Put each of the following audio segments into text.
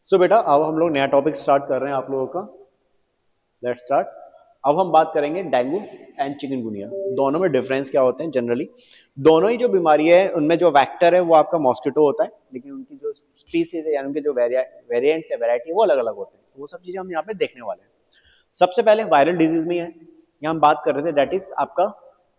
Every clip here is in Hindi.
सो बेटा अब हम लोग नया टॉपिक स्टार्ट कर रहे हैं आप लोगों का। Let's start. अब हम बात करेंगे डेंगू एंड चिकनगुनिया, दोनों में डिफरेंस क्या होते हैं। जनरली दोनों ही जो बीमारी है उनमें जो वेक्टर है वो आपका मॉस्किटो होता है, लेकिन उनकी जो स्पीसीज है यानी उनके जो वेरिएंट्स है, वैरायटी है, वो अलग अलग होते हैं। तो वो सब चीजें हम यहाँ पे देखने वाले हैं। सबसे पहले वायरल डिजीज में है, यहाँ हम बात कर रहे थे, दैट इज आपका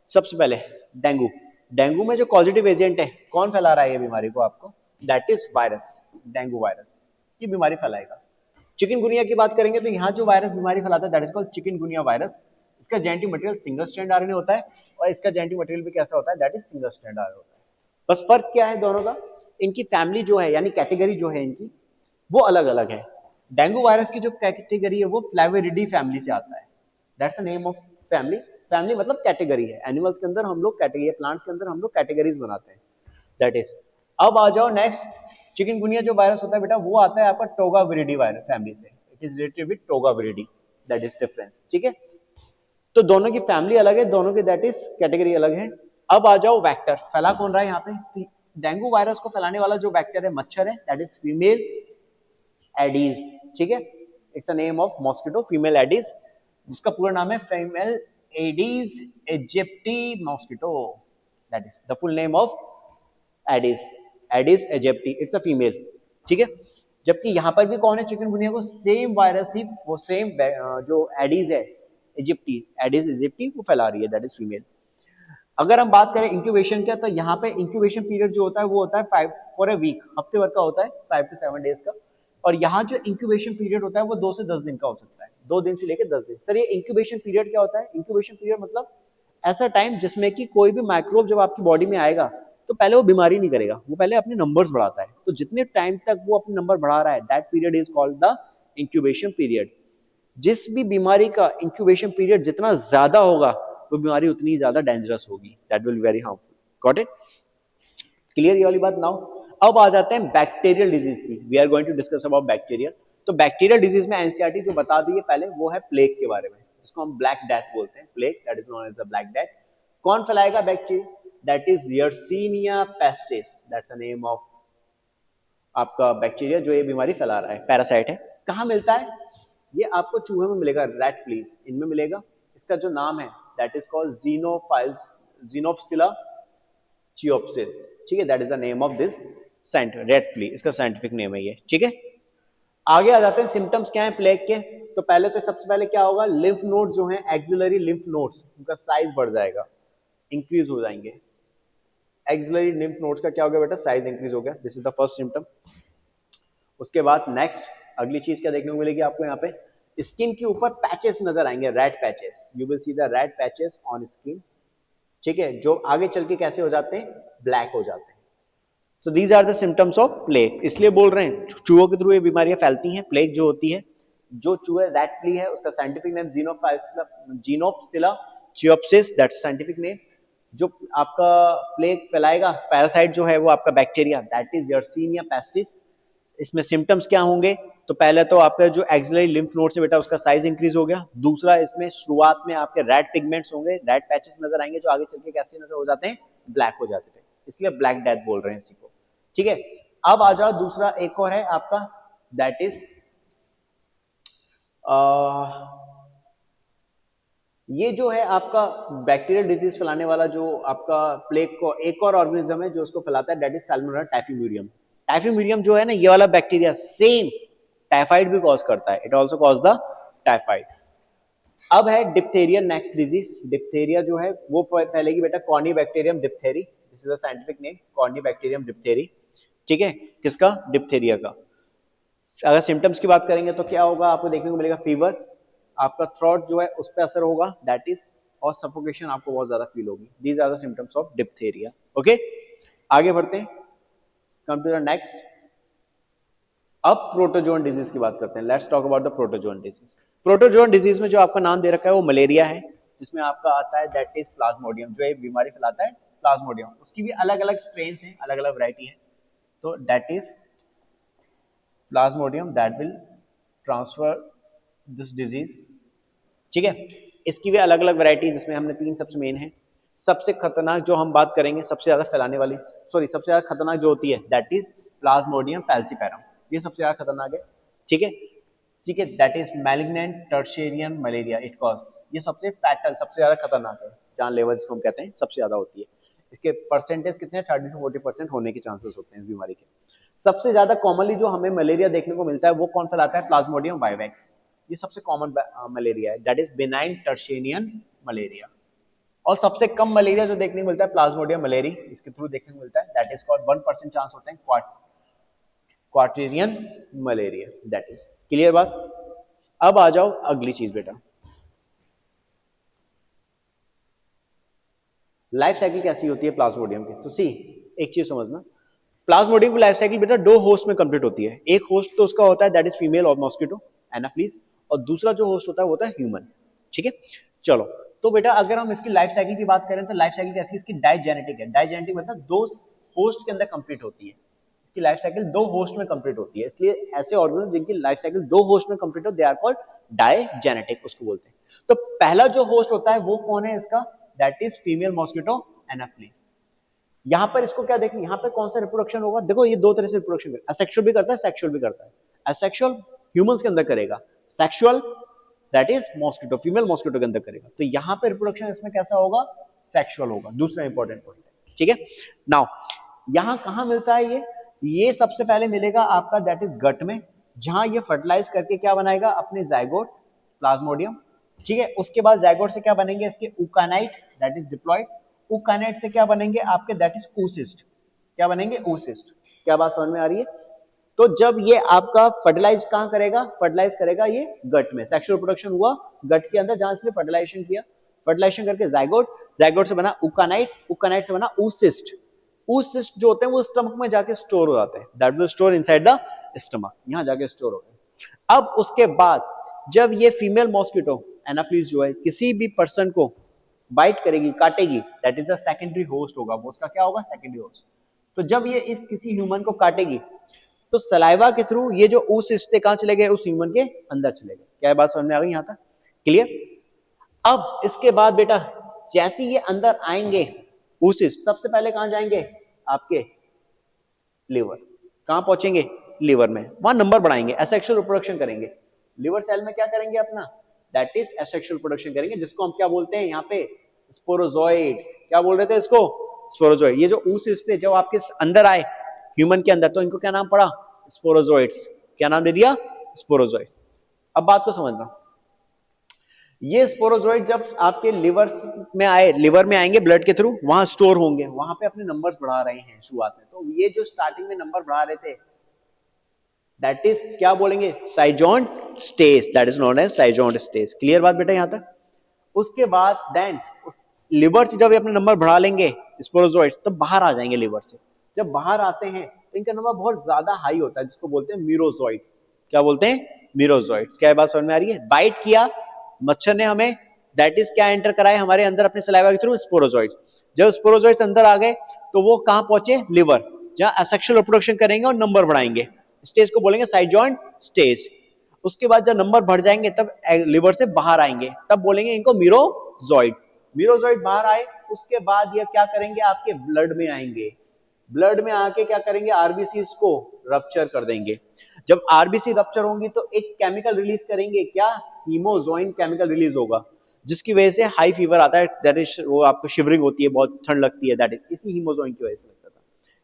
सबसे पहले डेंगू। डेंगू में जो पॉजिटिव एजेंट है, कौन फैला रहा है ये बीमारी को आपको? That is virus, dengue virus ये बीमारी फैलाएगा। चिकनगुनिया की बात करेंगे तो यहाँ जो वायरस बीमारी फैलाता है that is called chikungunya virus. इसका genetic material single strand RNA होता है और इसका जेनेटिक मटेरियल भी कैसा होता है? That is single strand RNA होता है। बस फर्क क्या है दोनों का? इनकी फैमिली जो है यानी कैटेगरी जो है इनकी वो अलग अलग है। डेंगू वायरस की जो कैटेगरी है वो फ्लैविरिडी फैमिली से आता है। That's the name of family. Family मतलब कैटेगरी है। एनिमल्स के अंदर हम लोग कैटेगरी, प्लांट्स के अंदर हम लोग कैटेगरीज बनाते हैं। That is. अब आ जाओ नेक्स्ट। चिकनगुनिया जो वायरस होता है बेटा वो आता है आपका टोगाविरिडी वायरस फैमिली से। It is related with togaviridae. That is difference. ठीक है, तो दोनों की फैमिली अलग है, दोनों की दैट इज कैटेगरी अलग है। अब आ जाओ वेक्टर, फैला कौन रहा है यहाँ पे? डेंगू वायरस को फैलाने वाला जो वेक्टर है मच्छर है, दैट इज फीमेल एडीज। ठीक है, it's a name of mosquito, female Aedes, जिसका पूरा नाम है female Aedes aegypti mosquito. That is the full name of Aedes. Aedes aegypti, it's a female. ठीक है, जबकि यहां पर भी कौन है? चिकनगुनिया को सेम वायरस ही, वो सेम जो एडिस है इजिप्टी, एडिस इजिप्टी वो फैला रही है, दैट इज फीमेल। अगर हम बात करें इंक्यूबेशन का, तो यहाँ पे इंक्यूबेशन पीरियड जो होता है वो होता है 5 फॉर अ वीक, हफ्ते भर का होता है, 5 to 7 डेज का। और यहाँ जो इंक्यूबेशन पीरियड होता है वो 2 से 10 दिन का हो सकता है, 2 दिन से लेकर 10 दिन। सर ये इंक्यूबेशन पीरियड क्या होता है? इंक्यूबेशन पीरियड मतलब ऐसा टाइम जिसमें कि कोई भी माइक्रोब जब आपकी बॉडी में आएगा तो पहले वो बीमारी नहीं करेगा, वो पहले अपने नंबर्स बढ़ाता है। तो जितने टाइम तक वो अपने नंबर बढ़ा रहा है that period is called the incubation period. जिस भी बीमारी का इंक्यूबेशन पीरियड जितना ज्यादा होगा वो बीमारी उतनी ज्यादा डेंजरस होगी, that will be very harmful. Got it? Clear ये वाली बात? नाउ अब आ जाते हैं बैक्टीरियल डिजीज की। We are going to discuss about bacterial. तो बैक्टीरियल डिजीज में एनसीईआरटी जो बता दी है पहले वो है प्लेग के बारे में, जिसको हम ब्लैक डेथ बोलते हैं। Plague that is known as the black death. कौन फैलाएगा bacteria? That is Yersinia pestis, that's the name of आपका बैक्टीरिया जो ये बीमारी फैला रहा है, पैरासाइट है। कहाँ मिलता है? ये आपको चूहे में मिलेगा, रेड फ्लीज इनमें मिलेगा। इसका जो नाम है that is called xenophiles, Xenopsylla cheopis. ठीक है, that is the name of this red flea, इसका साइंटिफिक नेम है ये। ठीक है, आगे आ जाते हैं सिम्टम्स क्या है प्लेग के। तो पहले तो सबसे पहले क्या होगा? लिम्फ नोड जो है, एक्सिलरी लिम्फ नोड्स, उनका साइज बढ़ जाएगा, इंक्रीज हो जाएंगे। एक्सिलरी लिम्फ नोड्स का क्या हो गया बेटा? साइज इंक्रीज हो गया। This is the first symptom. उसके बाद नेक्स्ट अगली चीज क्या देखने को मिलेगी आपको? यहाँ पे स्किन के ऊपर पैचेस नजर आएंगे, red patches. You will see the red patches on skin. ठीक है, जो आगे चल के कैसे हो जाते हैं? ब्लैक हो जाते हैं। So these are the symptoms of plague. इसलिए बोल रहे हैं चूहों के थ्रू ये बीमारियां फैलती हैं। प्लेग जो होती है, जो चूहे रेड फ्ली है उसका scientific name Xenopsylla cheopis, that's scientific name. जो आपका प्लेग फैलाएगा पैरासाइट जो है वो आपका bacteria, that is Yersinia pestis. इसमें सिम्टम्स क्या होंगे? तो पहले तो आपका जो एक्सिलरी लिम्फ नोड से बेटा उसका साइज इंक्रीज हो गया। दूसरा, इसमें शुरुआत में आपके रेड पिगमेंट्स होंगे, रेड पैचेस नजर आएंगे जो आगे चल के कैसे नजर हो जाते हैं? ब्लैक हो जाते थे, इसलिए ब्लैक डेथ बोल रहे हैं इसी को। ठीक है, अब आ जाओ दूसरा, एक और है आपका, दैट इज ये जो है आपका बैक्टीरियल डिजीज फैलाने वाला जो आपका प्लेग को एक और ऑर्गेनिज्म है जो उसको फैलाता है, दैट इज सैल्मोनेला टाइफीम्यूरियम। टाइफीम्यूरियम जो है ना, ये वाला बैक्टीरिया सेम टाइफाइड भी कॉज करता है, it also cause the typhoid. अब है डिप्थेरिया, नेक्स्ट डिजीज। डिप्थेरिया जो है वो फैलेगी बेटा Corynebacterium diphtheriae, this is the scientific name, Corynebacterium diphtheriae. ठीक है, किसका? डिप्थेरिया का। अगर सिम्टम्स की बात करेंगे तो क्या होगा आपको देखने को मिलेगा? फीवर, आपका थ्रोट जो है उस पर असर होगा, दैट इज, और सफोकेशन आपको बहुत ज्यादा फील होगी। These are the symptoms of diphtheria. Okay, आगे बढ़ते हैं, कम टू द नेक्स्ट। अब प्रोटोजोन डिजीज की बात करते हैं। Let's talk about the protozoan disease. Protozoan disease में जो आपका नाम दे रखा है वो मलेरिया है, जिसमें आपका आता है दैट इज प्लाज्मोडियम, जो एक बीमारी फैलाता है प्लाज्मोडियम। उसकी भी अलग अलग स्ट्रेन है, अलग अलग वैरायटी है। तो that is Plasmodium that will transfer this disease. ठीक है, इसकी भी अलग अलग वैरायटी, जिसमें हमने 3 सबसे मेन है। सबसे खतरनाक जो हम बात करेंगे, सबसे ज्यादा फैलाने वाली, सबसे ज्यादा खतरनाक जो होती है दैट इज प्लाज्मोडियम फैल्सीपैरम। ये सबसे ज्यादा खतरनाक है। ठीक है, ठीक है, that is malignant tertian malaria it cause, ये सबसे फैटल, सबसे ज्यादा खतरनाक है, जानलेवा जिसको हम कहते हैं, सबसे ज्यादा होती है। इसके परसेंटेज कितने 30 to 40% होने के चांसेस होते हैं इस बीमारी के। सबसे ज्यादा कॉमनली जो हमें मलेरिया देखने को मिलता है वो कौन फैलाता है, प्लाज्मोडियम वाइवेक्स, ये सबसे कॉमन मलेरिया है, दैट इज बेनाइन टर्शियरियन मलेरिया। और सबसे कम मलेरिया जो देखने को मिलता है प्लाज्मोडियम मलेरी, इसके थ्रू देखने को मिलता है, दैट इज कॉल्ड 1% चांस होते हैं क्वार्टेरियन मलेरिया, दैट इज क्लियर बात। अब आ जाओ अगली चीज बेटा, लाइफ साइकिल कैसी होती है प्लाज्मोडियम की, तो सी एक चीज समझना, प्लाज्मोडियम की लाइफ साइकिल बेटा दो होस्ट में कंप्लीट होती है, एक होस्ट तो उसका होता है दैट इज फीमेल और मॉस्किटो एनाफिलीज, और दूसरा जो होस्ट होता है वो होता है ह्यूमन, ठीक है। चलो तो बेटा अगर हम इसकी लाइफ साइकिल की बात करें तो लाइफ साइकिल कैसी, इसकी डाइजेनेटिक है, डाइजेनेटिक मतलब दो होस्ट के अंदर कंप्लीट होती है, इसकी लाइफ साइकिल दो होस्ट में कंप्लीट होती है, इसलिए ऐसे ऑर्गेनिज्म जिनकी लाइफ साइकिल दो होस्ट में कंप्लीट हो दे आर कॉल्ड डाइजेनेटिक, उसको बोलते हैं। तो पहला जो होस्ट होता है वो कौन है इसका, that is female mosquito Anopheles. यहां पर इसको क्या देखें, यहां पर कौन सा रिप्रोडक्शन होगा, देखो ये दो तरह से रिप्रोडक्शन करता है, असेक्सुअल भी करता है सेक्सुअल भी करता है। असेक्सुअल ह्यूमंस के अंदर करेगा, sexual that is mosquito female mosquito के अंदर करेगा, तो यहां पे रिप्रोडक्शन इसमें कैसा होगा, सेक्सुअल होगा, दूसरा इंपॉर्टेंट पॉइंट है, ठीक है। नाउ यहां कहां मिलता है ये सबसे पहले मिलेगा आपका दैट इज गट में, जहां ये फर्टिलाइज करके क्या बनाएगा अपने जाइगोट प्लाज्मोडियम, ठीक है। उसके बाद जाइगोट से क्या बनेंगे इसके ऊकानाइट दैट इज डिप्लॉयड, ऊकानाइट से क्या बनेंगे आपके दैट इज oocyst, क्या बनेंगे oocyst, क्या बात समझ में आ रही है। तो जब ये आपका फर्टिलाइज कहां करेगा, फर्टिलाइज करेगा ये गट में, सेक्सुअल प्रोडक्शन हुआ गट के अंदर जहां इसने फर्टिलाइजेशन किया, फर्टिलाइजेशन करके जाइगोट, जाइगोट से बना ऊकानाइट, ऊकानाइट से बना oocyst, oocyst जो होते हैं वो स्टमक में जाके स्टोर हो जाते हैं, that will store inside the stomach, यहां जाके स्टोर हो गए। अब उसके बाद जब ये फीमेल मॉस्किटो एनाफिलीज जो है किसी भी पर्सन को बाइट करेगी काटेगी, that is the secondary host होगा, वो उसका क्या होगा सेकेंडरी होस्ट। तो जब ये इस किसी ह्यूमन को काटेगी तो सलाइवा के थ्रू ये जो oocyst कहां चले गए, उस ह्यूमन के अंदर चले गए, क्या बात समझ में आ गई यहां तक, क्लियर। अब इसके बाद बेटा जैसे ये अंदर आएंगे oocyst सबसे पहले कहां जाएंगे आपके लिवर, कहां पहुंचेंगे लिवर में, वहां नंबर बढ़ाएंगे, एसेक्सुअल रिप्रोडक्शन करेंगे, लिवर सेल में क्या करेंगे अपना दैट इज एसेक्सुअल प्रोडक्शन करेंगे, जिसको हम क्या बोलते हैं यहाँ पे स्पोरोजोइड्स, क्या बोल रहे थे इसको स्पोरोजोइड। ये जो oocyst थे जब आपके अंदर आए ह्यूमन के अंदर तो इनको क्या नाम पड़ा स्पोरोजोइड्स, क्या नाम दे दिया स्पोरोजोइड। अब बात को समझना, ये स्पोरोजोइड जब आपके लिवर में आए, लिवर में आएंगे ब्लड के थ्रू, वहां स्टोर होंगे, वहां पे अपने नंबर्स बढ़ा रहे हैं शुरुआत में, तो ये जो स्टार्टिंग में नंबर बढ़ा रहे थे दैट इज क्या बोलेंगे zygotene stage, that is known as zygotene stage, clear बात बेटा यहां तक। उसके बाद देन उस लिवर से जब ये अपने नंबर बढ़ा लेंगे स्पोरोजोइड्स तब बाहर आ जाएंगे लिवर से, जब बाहर आते हैं तो इनका नंबर बहुत ज्यादा हाई होता है, जिसको बोलते हैं मीरोजोइड्स, क्या बोलते हैं मीरोजोइड्स, क्या बात समझ में आ रही है। बाइट किया मच्छर ने हमें, दैट इज क्या एंटर कराए हमारे अंदर अपने सलाइवा के थ्रू स्पोरोजोइड्स, जब स्पोरोजोइड्स अंदर आ गए तो वो कहां पहुंचे लिवर, जहां एसेक्सुअल रिप्रोडक्शन करेंगे और नंबर बढ़ाएंगे, स्टेज को बोलेंगे साइजोन स्टेज। उसके बाद जब नंबर बढ़ जाएंगे तब लिवर से बाहर आएंगे, तब बोलेंगे इनको मीरोजोइड, मीरोजोइड बाहर आए उसके बाद ये क्या करेंगे आपके ब्लड में आएंगे, ब्लड में आके क्या करेंगे आरबीसी को रप्चर कर देंगे, जब आरबीसी रप्चर होंगी तो एक केमिकल रिलीज करेंगे, क्या हीमोजोइन केमिकल रिलीज होगा, जिसकी वजह से हाई फीवर आता है, दैट इज वो आपको शिवरिंग होती है, बहुत ठंड लगती है, दैट इज इसी हीमोजोइन की वजह से लगता था।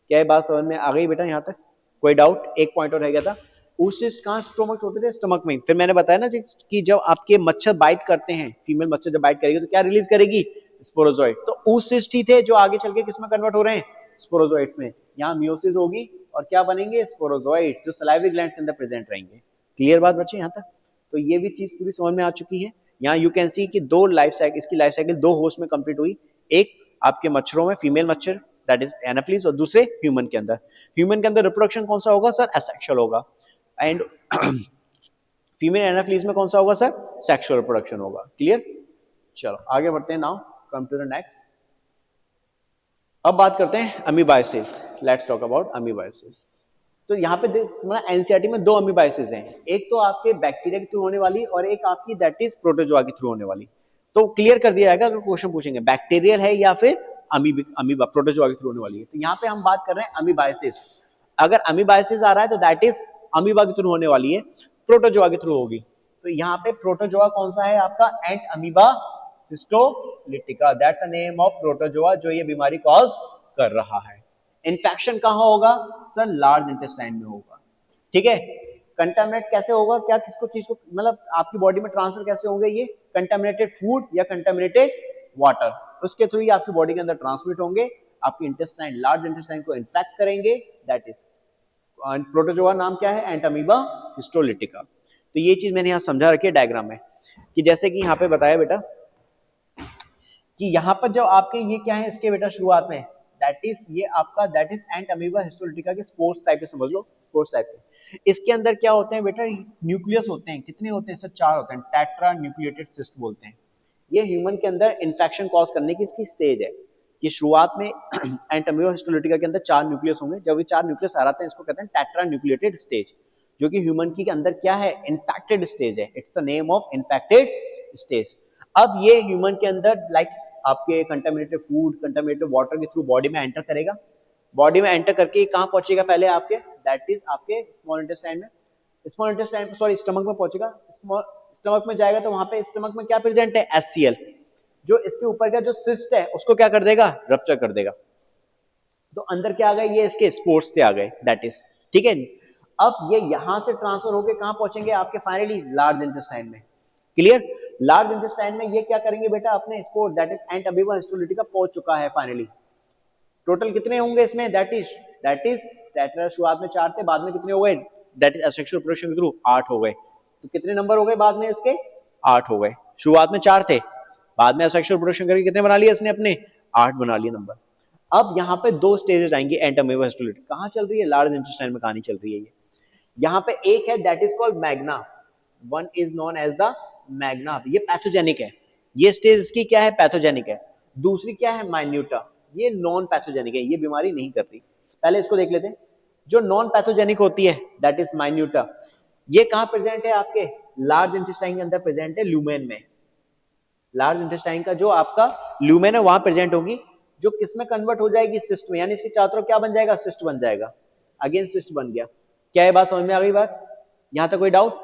क्या ये बात समझ में आ गई बेटा यहां तक, कोई डाउट, एक पॉइंट और रह गया था। oocyst कहां स्टोमक होते थे, स्टमक में, फिर मैंने बताया ना कि जब आपके मच्छर बाइट करते हैं, फीमेल मच्छर जब बाइट करेगी तो क्या रिलीज करेगी स्पोरोजोइड, तो oocyst ही थे जो आगे चल के किसमें कन्वर्ट हो रहे हैं स्पोरोजोइड्स में, यहाँ मियोसिस होगी और क्या बनेंगे स्पोरोजोइड जो सलाइवरी ग्लैंड्स के अंदर प्रेजेंट रहेंगे, क्लियर बात बच्चे यहाँ तक। तो ये भी चीज पूरी समझ में आ चुकी है। यहाँ यू कैन सी कि दो लाइफ साइकिल, इसकी लाइफ साइकिल दो होस्ट में कंप्लीट हुई, एक आपके मच्छरों में फीमेल मच्छर दैट इज एनाफिलीज, और दूसरे ह्यूमन के अंदर, ह्यूमन के अंदर रिप्रोडक्शन कौन सा होगा सर एसेक्सुअल होगा, एंड फीमेल एनाफिलीज में कौन सा होगा सर सेक्सुअल रिप्रोडक्शन होगा, क्लियर। चलो आगे बढ़ते हैं, now come to the next. अब बात करते हैं amoebiasis, let's talk about amoebiasis. तो यहाँ पे तुम्हारा एनसीईआरटी में दो अमीबायोसिस हैं, एक तो आपके बैक्टीरिया के थ्रू होने वाली और एक आपकी दैट इज प्रोटोजोआ के थ्रू होने वाली। तो क्लियर कर दिया जाएगा अगर क्वेश्चन पूछेंगे बैक्टीरियल है या फिर अमीबा प्रोटोजोआ के थ्रू होने वाली है। तो यहाँ पे हम बात कर रहे हैं अमीबायोसिस, अगर अमीबायोसिस आ रहा है तो दैट इज अमीबा के थ्रू होने वाली है, प्रोटोजोआ के थ्रू होगी। तो यहाँ पे प्रोटोजोआ कौन सा है आपका, entamoeba histolytica, that's the name of protozoa जो ये बीमारी कॉज कर रहा है। इन्फेक्शन कहाँ होगा सर, लार्ज इंटेस्टाइन में होगा। ठीक है, कंटामिनेट कैसे होगा, क्या किसको चीज को मतलब आपकी बॉडी में ट्रांसफर कैसे होंगे, ये कंटामिनेटेड फूड या कंटामिनेटेड वाटर, उसके थ्रू ही आपकी बॉडी के अंदर ट्रांसमिट होंगे, आपकी इंटेस्टाइन लार्ज इंटेस्टाइन को इन्फेक्ट करेंगे। दैट इज प्रोटोजोआ नाम क्या है, एंट अमीबा हिस्टोलिटिका। तो ये चीज मैंने यहाँ समझा रखी है डायग्राम में, कि जैसे कि यहाँ पे बताया बेटा कि यहाँ पर जो आपके ये क्या है इसके बेटा शुरुआत में, दैट इज ये आपका that is ant amoeba histolytica के स्पोर्स टाइप के, समझ लो स्पोर्स टाइप के। इसके अंदर क्या होते हैं बेटा, न्यूक्लियस होते हैं, कितने होते हैं सर, 4 होते हैं, टेट्रा न्यूक्लिएटेड सिस्ट बोलते हैं। ये ह्यूमन के अंदर इन्फेक्शन कॉज करने की इसकी स्टेज है कि शुरुआत में एंट अमीबा हिस्टोलिटिका के अंदर 4 न्यूक्लियस होंगे, जब ये 4 न्यूक्लियस आ जाते हैं इसको कहते हैं टेट्रा न्यूक्लिएटेड स्टेज, जो कि ह्यूमन की के अंदर क्या है, इन्फेक्टेड स्टेज है, it's the name of infected stage. अब ये ह्यूमन के अंदर लाइक आपके कंटामिनेटेड फूड कंटामिनेटेड वाटर के थ्रू बॉडी में एंटर करेगा, बॉडी में एंटर करके कहाँ पहुंचेगा पहले आपके, दैट इज आपके स्मॉल इंटेस्टाइन में, स्मॉल इंटेस्टाइन सॉरी स्टमक में पहुंचेगा, स्टमक में जाएगा तो वहां पे स्टमक में क्या प्रेजेंट है, HCl, जो इसके ऊपर का जो सिस्ट है उसको क्या कर देगा, रप्चर कर देगा। तो अंदर क्या आ गए, ये इसके स्पोर्स से आ गए, दैट इज ठीक है। अब ये यहां से ट्रांसफर होके कहां पहुंचेंगे आपके फाइनली लार्ज इंटेस्टाइन में, क्लियर। लार्ज इंटेस्टाइन में ये क्या करेंगे बेटा, अपने spore that is ant amoeba histolytica पहुंच चुका है फाइनली। टोटल कितने होंगे इसमें, दैट इज टेट्रा, शुरुआत में 4 थे, बाद में कितने हो गए, दैट इज असेक्सुअल रिप्रोडक्शन के थ्रू 8 हो गए। तो कितने नंबर हो गए बाद में इसके, 8 हो गए। शुरुआत में 4 थे, बाद में असेक्सुअल रिप्रोडक्शन करके कितने बना लिए इसने अपने, 8 बना लिए नंबर। अब यहाँ पे 2 स्टेजेस आएंगे एंट अमीबा हिस्टोलिटिका, कहाँ चल रही है, लार्ज इंटेस्टाइन में कहानी चल रही है ये। यहाँ पे एक है that is called magna, one is known as the magna, ये पैथोजेनिक है, ये स्टेज इसकी क्या है, पैथोजेनिक है। दूसरी क्या है, माइन्यूटा, ये नॉन पैथोजेनिक है, ये बीमारी नहीं कर रही। पहले इसको देख लेते हैं, जो नॉन पैथोजेनिक होती है दैट इज माइन्यूटा, ये कहां प्रेजेंट है आपके, लार्ज इंटेस्टाइन के अंदर प्रेजेंट है, ल्यूमेन में। लार्ज इंटेस्टाइन का जो आपका ल्यूमेन है वहां प्रेजेंट होगी, जो किसमें कन्वर्ट हो जाएगी, सिस्ट में, यानी इसके चारों तरफ क्या बन जाएगा, सिस्ट बन जाएगा। अगेन सिस्ट बन गया, क्या ये बात समझ में आ गई बात, यहां तक कोई डाउट।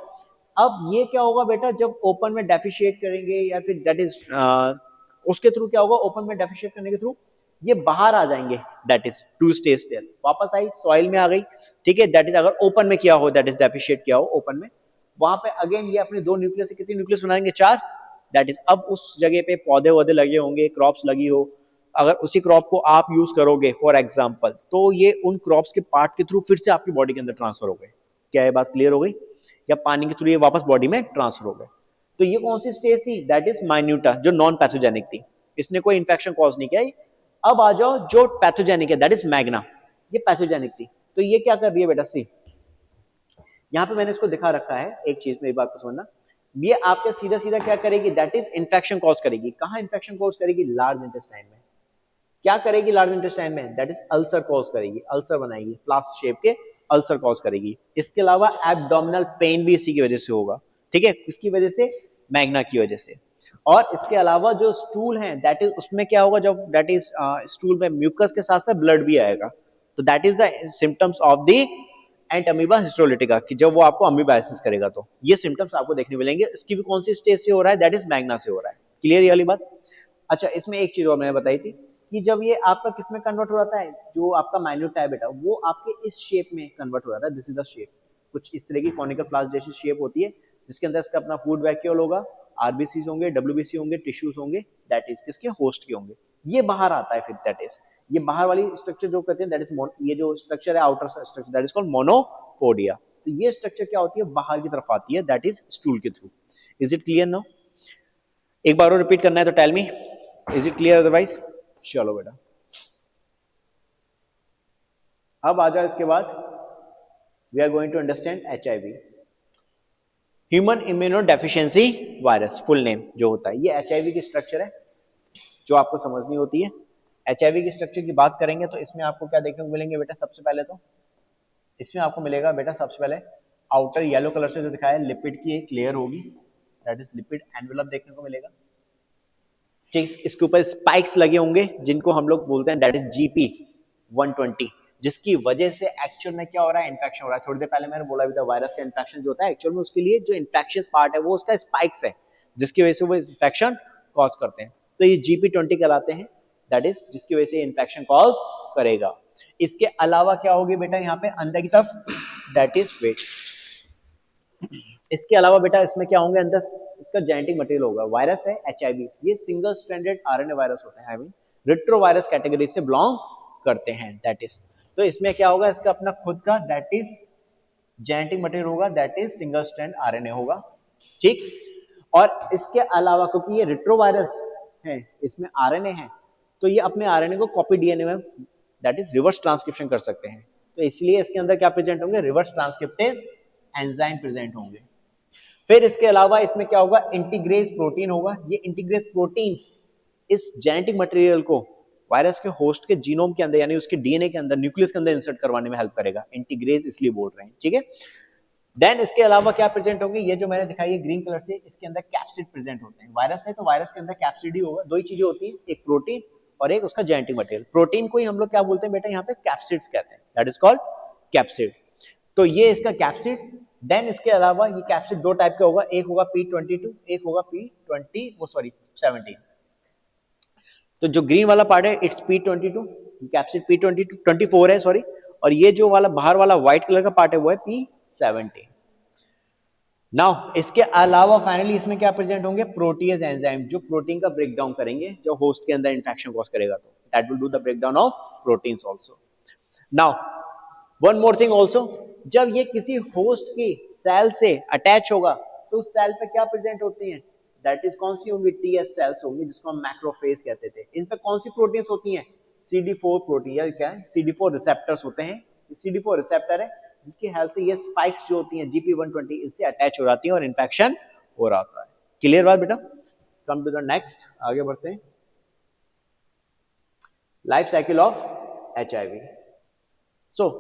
अब ये क्या होगा बेटा, जब ओपन में डेफिशिएट करेंगे या फिर दैट इज उसके थ्रू क्या होगा, ओपन में डेफिशिएट करने के थ्रू ये बाहर आ जाएंगे, दैट इज 2 स्टेज देयर, वापस आई सॉइल में आ गई, ठीक है। दैट इज अगर ओपन में किया हो, दैट इज डेफिशिएट किया हो ओपन में, वहां पे अगेन ये अपने 2 न्यूक्लियस से कितने न्यूक्लियस बनाएंगे, 4, दैट इज अब उस जगह पे पौधे वौधे लगे होंगे, क्रॉप्स लगी हो, अगर उसी क्रॉप को आप यूज करोगे फॉर एग्जाम्पल, तो ये उन क्रॉप्स के पार्ट के थ्रू फिर से आपकी बॉडी के अंदर ट्रांसफर हो गए। क्या ये बात क्लियर हो गई, या पानी के थ्रू ये वापस बॉडी में ट्रांसफर हो गए। तो ये कौन सी स्टेज थी, दैट इज माइन्यूटा, जो नॉन पैथोजेनिक थी, इसने कोई इंफेक्शन कॉज नहीं किया। अब आ जाओ जो पैथोजेनिक है, दैट इज मैग्ना, ये पैथोजेनिक थी। तो ये क्या कर रही है बेटा, सी यहाँ पे मैंने इसको दिखा रखा है, एक चीज मेरी बात को समझना, ये आपके सीधा सीधा क्या करेगी, दैट इज इंफेक्शन कॉज करेगी। कहाँ इंफेक्शन कॉज करेगी, लार्ज इंटेस्टाइन में। क्या करेगी लार्ज इंटेस्टाइन में, दैट इज अल्सर कॉज करेगी, अल्सर बनाएगी, फ्लास्क शेप के अल्सर कॉज करेगी। इसके अलावा एब्डोमिनल पेन भी इसी की वजह से होगा, ठीक है, किसकी वजह से, मैग्ना की वजह से। और इसके अलावा जो स्टूल है दैट इज उसमें क्या होगा, जब दैट इज स्टूल में म्यूकस के साथ साथ ब्लड भी आएगा, तो that is the symptoms of the ant amoeba histolytica, कि जब वो आपको अमीबाइसिस करेगा तो ये सिम्टम्स आपको देखने मिलेंगे। इसकी भी कौन सी स्टेज से हो रहा है, दैट इज मैग्ना से हो रहा है। क्लियर ये वाली बात। अच्छा, इसमें एक चीज और मैंने बताई थी कि जब ये आपका किसमें कन्वर्ट हो जाता है, जो आपका माइन्यूट है बेटा, वो आपके इस शेप में कन्वर्ट हो जाता है, दिस इज द शेप, कुछ इस तरह की कॉनिकल फ्लास्क जैसी शेप होती है, जिसके अंदर इसका अपना फूड वैक्यूल होगा, आरबीसी होंगे, डब्ल्यूबीसी होंगे, टिश्यूज होंगे, दैट इज किसके, होस्ट के होंगे। ये बाहर आता है फिर, दैट इज ये बाहर वाली स्ट्रक्चर जो कहते हैं, दैट इज ये जो स्ट्रक्चर है outer structure, that is called monopodia. तो ये स्ट्रक्चर क्या होती है, बाहर की तरफ आती है, दैट इज स्टूल के through. Is it clear now, एक बार और रिपीट करना है तो tell me, is it clear, otherwise चलो बेटा। अब आ जाओ इसके बाद, we are going to understand HIV, human immunodeficiency virus, full name जो होता है, ये HIV की स्ट्रक्चर है जो आपको समझनी होती है। HIV की स्ट्रक्चर की बात करेंगे तो इसमें आपको क्या देखने को मिलेंगे बेटा, सबसे पहले तो इसमें आपको मिलेगा बेटा, सबसे पहले आउटर येलो कलर से जो दिखाया है, लिपिड की एक लेयर होगी, दैट इज लिपिड एनवेलप देखने को मिलेगा। इसके ऊपर स्पाइक्स लगे होंगे जिनको हम लोग बोलते हैं दैट इज GP 120, जिसकी वजह से एक्चुअल में क्या हो रहा है, इन्फेक्शन हो रहा है। थोड़ी देर पहले मैंने बोला भी था, वायरस का इन्फेक्शन जो होता है एक्चुअल में उसके लिए जो इन्फेक्शियस पार्ट है वो उसका स्पाइक्स है, जिसकी वजह से वो इन्फेक्शन कॉज करते हैं। तो ये GP20 कहलाते हैं, दैट इज जिसकी वजह से इन्फेक्शन कॉज करेगा। इसके अलावा क्या होगी बेटा यहाँ पे अंदर की तरफ, दैट इज वेट। इसके अलावा बेटा इसमें क्या होंगे अंदर, इसका जेनेटिक मटेरियल होगा। वायरस है HIV, ये सिंगल स्ट्रैंडेड RNA वायरस होते हैं, आई मीन रेट्रोवायरस कैटेगरी से बिलोंग करते हैं, दैट इज। तो इसमें क्या होगा, इसका अपना खुद का दैट इज जेनेटिक मटेरियल होगा, that is single strand RNA होगा, ठीक। और इसके अलावा क्योंकि ये रेट्रोवायरस है, इसमें RNA है, तो ये अपने RNA को कॉपी DNA में दैट इज रिवर्स ट्रांसक्रिप्शन कर सकते हैं। तो इसलिए इसके अंदर क्या प्रेजेंट होंगे, रिवर्स ट्रांसक्रिप्टेज एंजाइम प्रेजेंट होंगे। फिर इसके अलावा इसमें क्या होगा, इंटीग्रेज प्रोटीन होगा। ये इंटीग्रेज प्रोटीन इस जेनेटिक मटेरियल को वायरस के होस्ट के जीनोम के अंदर यानी उसके DNA के अंदर, न्यूक्लियस के अंदर इंसर्ट करवाने में हेल्प करेगा। इंटीग्रेज इसलिए बोल रहे हैं, ठीक है। देन इसके अलावा क्या प्रेजेंट होंगे, ये जो मैंने दिखाई है ग्रीन कलर से, इसके अंदर कैप्सिड प्रेजेंट होते हैं। वायरस है तो वायरस के अंदर कैप्सिड ही होगा। दो ही चीजें होती है, एक प्रोटीन और एक उसका जेनेटिक मटेरियल। प्रोटीन को ही हम लोग क्या बोलते हैं बेटा, यहाँ पे कैप्सिड्स कहते हैं, दैट इज कॉल्ड कैप्सिड। तो ये इसका कैप्सिड। देन इसके अलावा ये कैप्सिड दो टाइप का होगा, एक होगा P22, एक होगा P17। तो जो ग्रीन वाला पार्ट है इट्स P22, कैप्सिड P22 24 है सॉरी, और ये जो वाला बाहर वाला व्हाइट कलर का पार्ट है वो है P17। नाउ इसके अलावा फाइनली इसमें क्या प्रेजेंट होंगे, प्रोटीज एंजाइम, जो प्रोटीन का ब्रेकडाउन करेंगे, जो होस्ट के अंदर इंफेक्शन कॉज करेगा, तो that will do the breakdown of proteins also. Now one more thing also, जब ये किसी होस्ट की सेल से अटैच होगा तो उस सेल पे क्या प्रेजेंट होती हैं, दैट इज कौन सी होंगी, TS सेल्स होंगी, जिसको हम मैक्रोफेज कहते थे। इन पे कौन सी प्रोटीन्स होती हैं, CD4 प्रोटीन, या क्या है CD4 रिसेप्टर्स होते हैं। CD4 रिसेप्टर है जिसकी हेल्प से ये स्पाइक्स जो होती हैं GP120 इससे अटैच हो जाती है और इन्फेक्शन हो रहा होता है। क्लियर बात बेटा। कम टू द नेक्स्ट, आगे बढ़ते हैं। Life cycle of HIV। So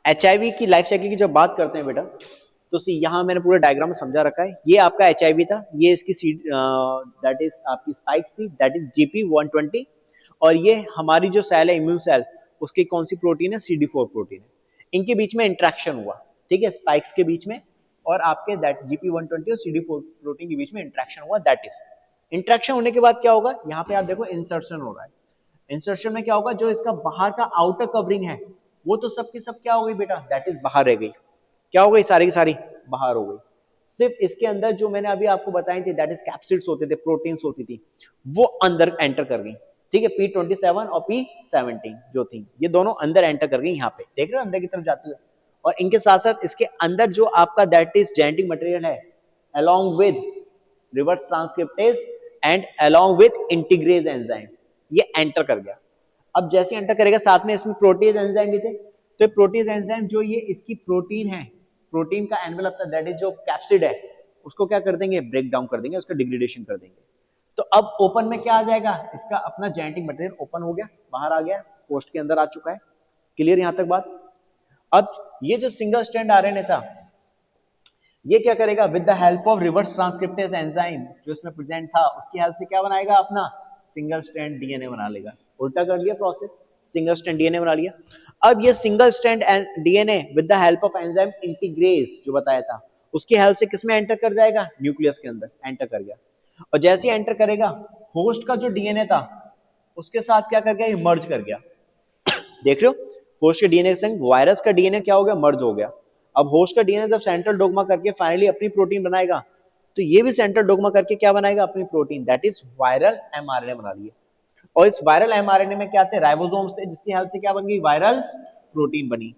HIV की लाइफ साइकिल की जब बात करते हैं बेटा, तो सी यहाँ मैंने पूरे डायग्राम में समझा रखा है। ये आपका HIV था, ये इसकी दैट इज आपकी स्पाइक्स थी, दैट इज GP120, और ये हमारी जो सेल है इम्यून सेल, उसकी कौन सी प्रोटीन है, CD4 प्रोटीन है। इनके बीच में इंट्रैक्शन हुआ, ठीक है, स्पाइक्स के बीच में और आपके दैट GP120 और CD4 प्रोटीन के बीच में इंट्रैक्शन हुआ, दैट इज। इंट्रैक्शन होने के बाद क्या होगा, यहाँ पे आप देखो इंसर्शन हो रहा है। इंसर्शन में क्या होगा, जो इसका बाहर का आउटर कवरिंग है वो तो सब की सब क्या हो गई बेटा, दैट इज बाहर रह गई। क्या हो गई, सारी की सारी बाहर हो गई। सिर्फ इसके अंदर जो मैंने अभी आपको बताई थी, दैट इज कैप्सिड्स होते थे, प्रोटीन्स होती थी, वो अंदर एंटर कर गई, ठीक है। P27 और P17 जो थी, ये दोनों अंदर एंटर कर गई। यहाँ पे देख रहे हो अंदर की तरफ जाते हुए, और इनके साथ साथ इसके अंदर जो आपका दैट इज जेनेटिक मटेरियल है, along with reverse transcriptase and along with integrase enzyme, ये एंटर कर गया। अब जैसे एंटर करेगा साथ में इसमें प्रोटीज एंजाइम भी थे, तो प्रोटीज एंजाइम जो ये इसकी प्रोटीन है, प्रोटीन का एनवेलप था, दैट इज जो कैप्सिड है, उसको क्या कर देंगे, ब्रेक डाउन कर देंगे, उसका डिग्रेडेशन कर देंगे। तो अब ओपन में क्या आ जाएगा, इसका अपना जेनेटिक मटेरियल ओपन हो गया, बाहर आ गया, पोस्ट के अंदर आ चुका है। क्लियर यहां तक बात। अब ये जो सिंगल स्ट्रैंड RNA था, ये क्या करेगा, with the help of reverse transcriptase enzyme जो इसमें प्रेजेंट था, उसकी हेल्प से क्या बनाएगा, अपना सिंगल स्ट्रैंड DNA बना लेगा। उल्टा कर लिया प्रोसेस, सिंगल स्ट्रैंड DNA बना लिया। अब ये single strand DNA with the help of enzyme integrase जो बताया था, उसकी हेल्प से किसमें एंटर कर जाएगा, न्यूक्लियस के अंदर एंटर कर गया। और जैसे ही एंटर करेगा, होस्ट का जो DNA था उसके साथ क्या कर गया, ये मर्ज कर गया। देख रहे हो, होस्ट के DNA के संग वायरस का DNA क्या हो गया, मर्ज हो गया। अब होस्ट का DNA जब सेंट्रल डोग्मा करके फाइनली अपनी प्रोटीन बनाएगा, तो ये भी सेंट्रल डोग्मा करके क्या बनाएगा, अपनी protein, that is viral mRNA बना लिया। और इस वायरल mRNA में क्या थे, राइबोसोम्स थे, जिसकी हेल्प से क्या बन गई, वायरल प्रोटीन बनी।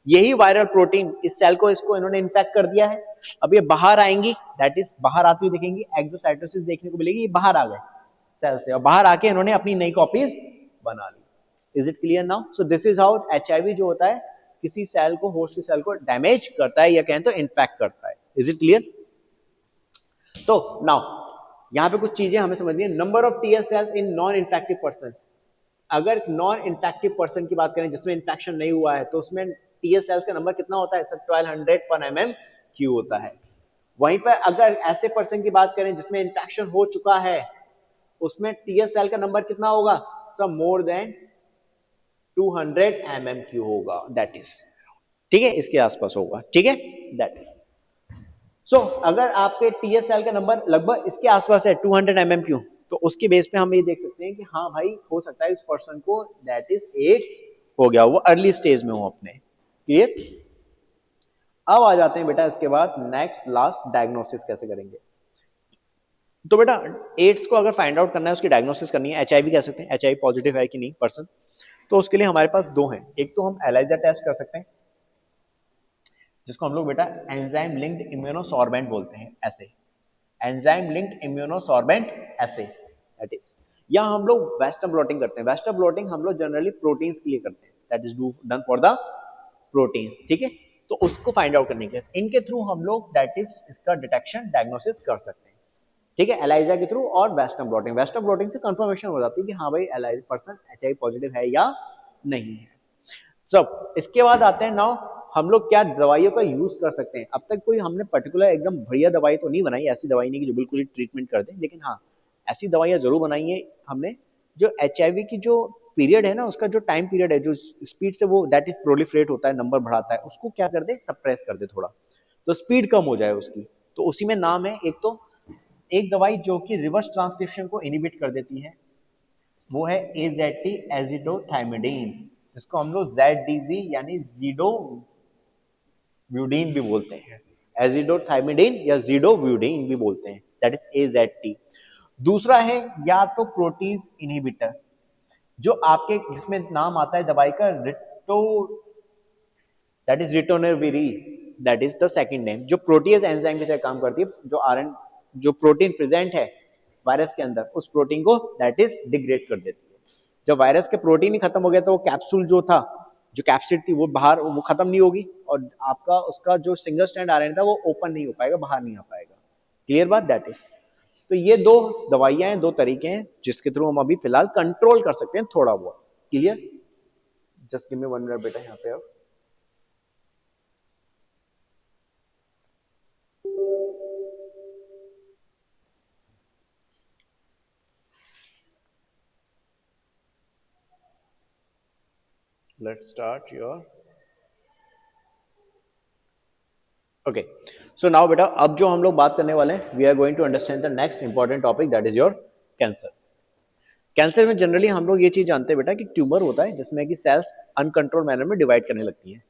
यही वायरल प्रोटीन इस सेल को इसको इन्होंने इन्फेक्ट कर दिया है। अब ये बाहर आएंगी, दैट इज बाहर आती हुई दिखेंगी, एक्सोसाइटोसिस देखने को मिलेगी, ये बाहर आ गए सेल से, और बाहर आके इन्होंने अपनी नई कॉपीज बना ली। Is it clear now. So this is how HIV जो होता है किसी सेल को, होस्ट की सेल को डैमेज करता है, या कहें तो इन्फेक्ट करता है। Is it clear. तो नाउ यहां पे कुछ चीजें हमें समझनी है। Number of TS cells in non infective person, अगर नॉन इन्फेक्टिव पर्सन की बात करें जिसमें इन्फेक्शन नहीं हुआ है, तो उसमें TS सेल्स का नंबर कितना होता है, 1200 पर mm³ होता है। वहीं पर अगर ऐसे पर्सन की बात करें जिसमें इन्फेक्शन हो चुका है, उसमें TS सेल का नंबर कितना होगा, सब मोर देन 200 mmQ होगा, दैट इज, ठीक है, इसके आसपास होगा, ठीक है, दैट इज। सो अगर आपके टीएस सेल का नंबर लगभग इसके आसपास है 200 mmQ, तो उसके बेस पे हम ये देख सकते हैं कि हाँ भाई हो सकता है इस पर्सन को दैट इज एड्स हो गया, वो अर्ली स्टेज में हो अपने, क्लियर। अब आ जाते हैं बेटा इसके बाद नेक्स्ट लास्ट डायग्नोसिस कैसे करेंगे। तो बेटा एड्स को अगर फाइंड आउट करना है, उसकी डायग्नोसिस करनी है, एचआईवी कह सकते हैं, एचआईवी पॉजिटिव है कि नहीं पर्सन, तो उसके लिए हमारे पास दो हैं। एक तो हम एलाइजा टेस्ट कर सकते हैं, जिसको हम लोग बेटा एंजाइम लिंक्ड इम्यूनोसॉर्बेंट बोलते हैं, ऐसे एंजाइम लिंक्ड इम्यूनोसॉर्बेंट ऐसे, दैट इज। या हम लोग वेस्टर्न ब्लॉटिंग करते हैं। वेस्टर्न ब्लॉटिंग हम लोग जनरली प्रोटीन्स के लिए करते हैं, that is done for the proteins, ठीक है। तो उसको फाइंड आउट करने के लिए इनके थ्रू हम लोग दैट इज इसका डिटेक्शन डायग्नोसिस कर सकते हैं, ठीक है, एलाइजा के थ्रू और वेस्टर्न ब्लॉटिंग। वेस्टर्न ब्लॉटिंग से कंफर्मेशन हो जाती है कि हाँ भाई एलाइजा पर्सन एचआईवी पॉजिटिव है या नहीं है। सब इसके बाद आते हैं नाउ हम लोग क्या दवाइयों का यूज कर सकते हैं। अब तक कोई हमने पर्टिकुलर एकदम बढ़िया दवाई तो नहीं बनाई, ऐसी दवाई नहीं कि जो बिल्कुल ही ट्रीटमेंट कर दे, लेकिन हाँ ऐसी दवाइयां जरूर बनाई है हमने जो एचआईवी की जो पीरियड है ना, उसका जो टाइम पीरियड है, जो स्पीड से वो दैट इज प्रोलिफरेट होता है, नंबर बढ़ाता है, उसको क्या कर दे, सप्रेस कर दे थोड़ा, तो स्पीड कम हो जाए उसकी। तो उसी में नाम है एक, तो एक दवाई जो कि रिवर्स ट्रांसक्रिप्शन को इनिबिट कर देती है, वो है एजेटी एजिडोथाइमिडीन, जिसको हम लोग ZDV यानी जीडोव्यूडीन भी बोलते हैं, एजिडोथाइमिडीन या जीडोव्यूडीन भी बोलते हैं, दैट इज AZT। दूसरा है या तो प्रोटीज इनहिबिटर, जो आपके जिसमें नाम आता है दवाई का रिटो, that is ritonavir, that is the second name, जो प्रोटीज एंजाइम की तरह काम करती है, जो आरएन जो प्रोटीन प्रेजेंट है वायरस के अंदर, उस प्रोटीन को दैट इज डिग्रेड कर देती है। जब वायरस के प्रोटीन ही खत्म हो गया तो वो कैप्सूल जो था, जो कैप्सिड थी, वो बाहर वो खत्म नहीं होगी, और आपका उसका जो सिंगल स्टैंड आरएनए था वो ओपन नहीं हो पाएगा, बाहर नहीं आ पाएगा, क्लियर बात, दैट इज। तो ये दो दवाइयां हैं, दो तरीके हैं जिसके थ्रू हम अभी फिलहाल कंट्रोल कर सकते हैं थोड़ा बहुत, clear. Just give me 1 minute बेटा, यहाँ पे अब let's start your okay, so now बेटा अब जो हम लोग बात करने वाले हैं, we are going to understand the next important topic, that is your cancer. Cancer में जनरली हम लोग ये चीज जानते हैं बेटा कि ट्यूमर होता है जिसमें कि सेल्स अनकंट्रोल मैनर में डिवाइड करने लगती हैं,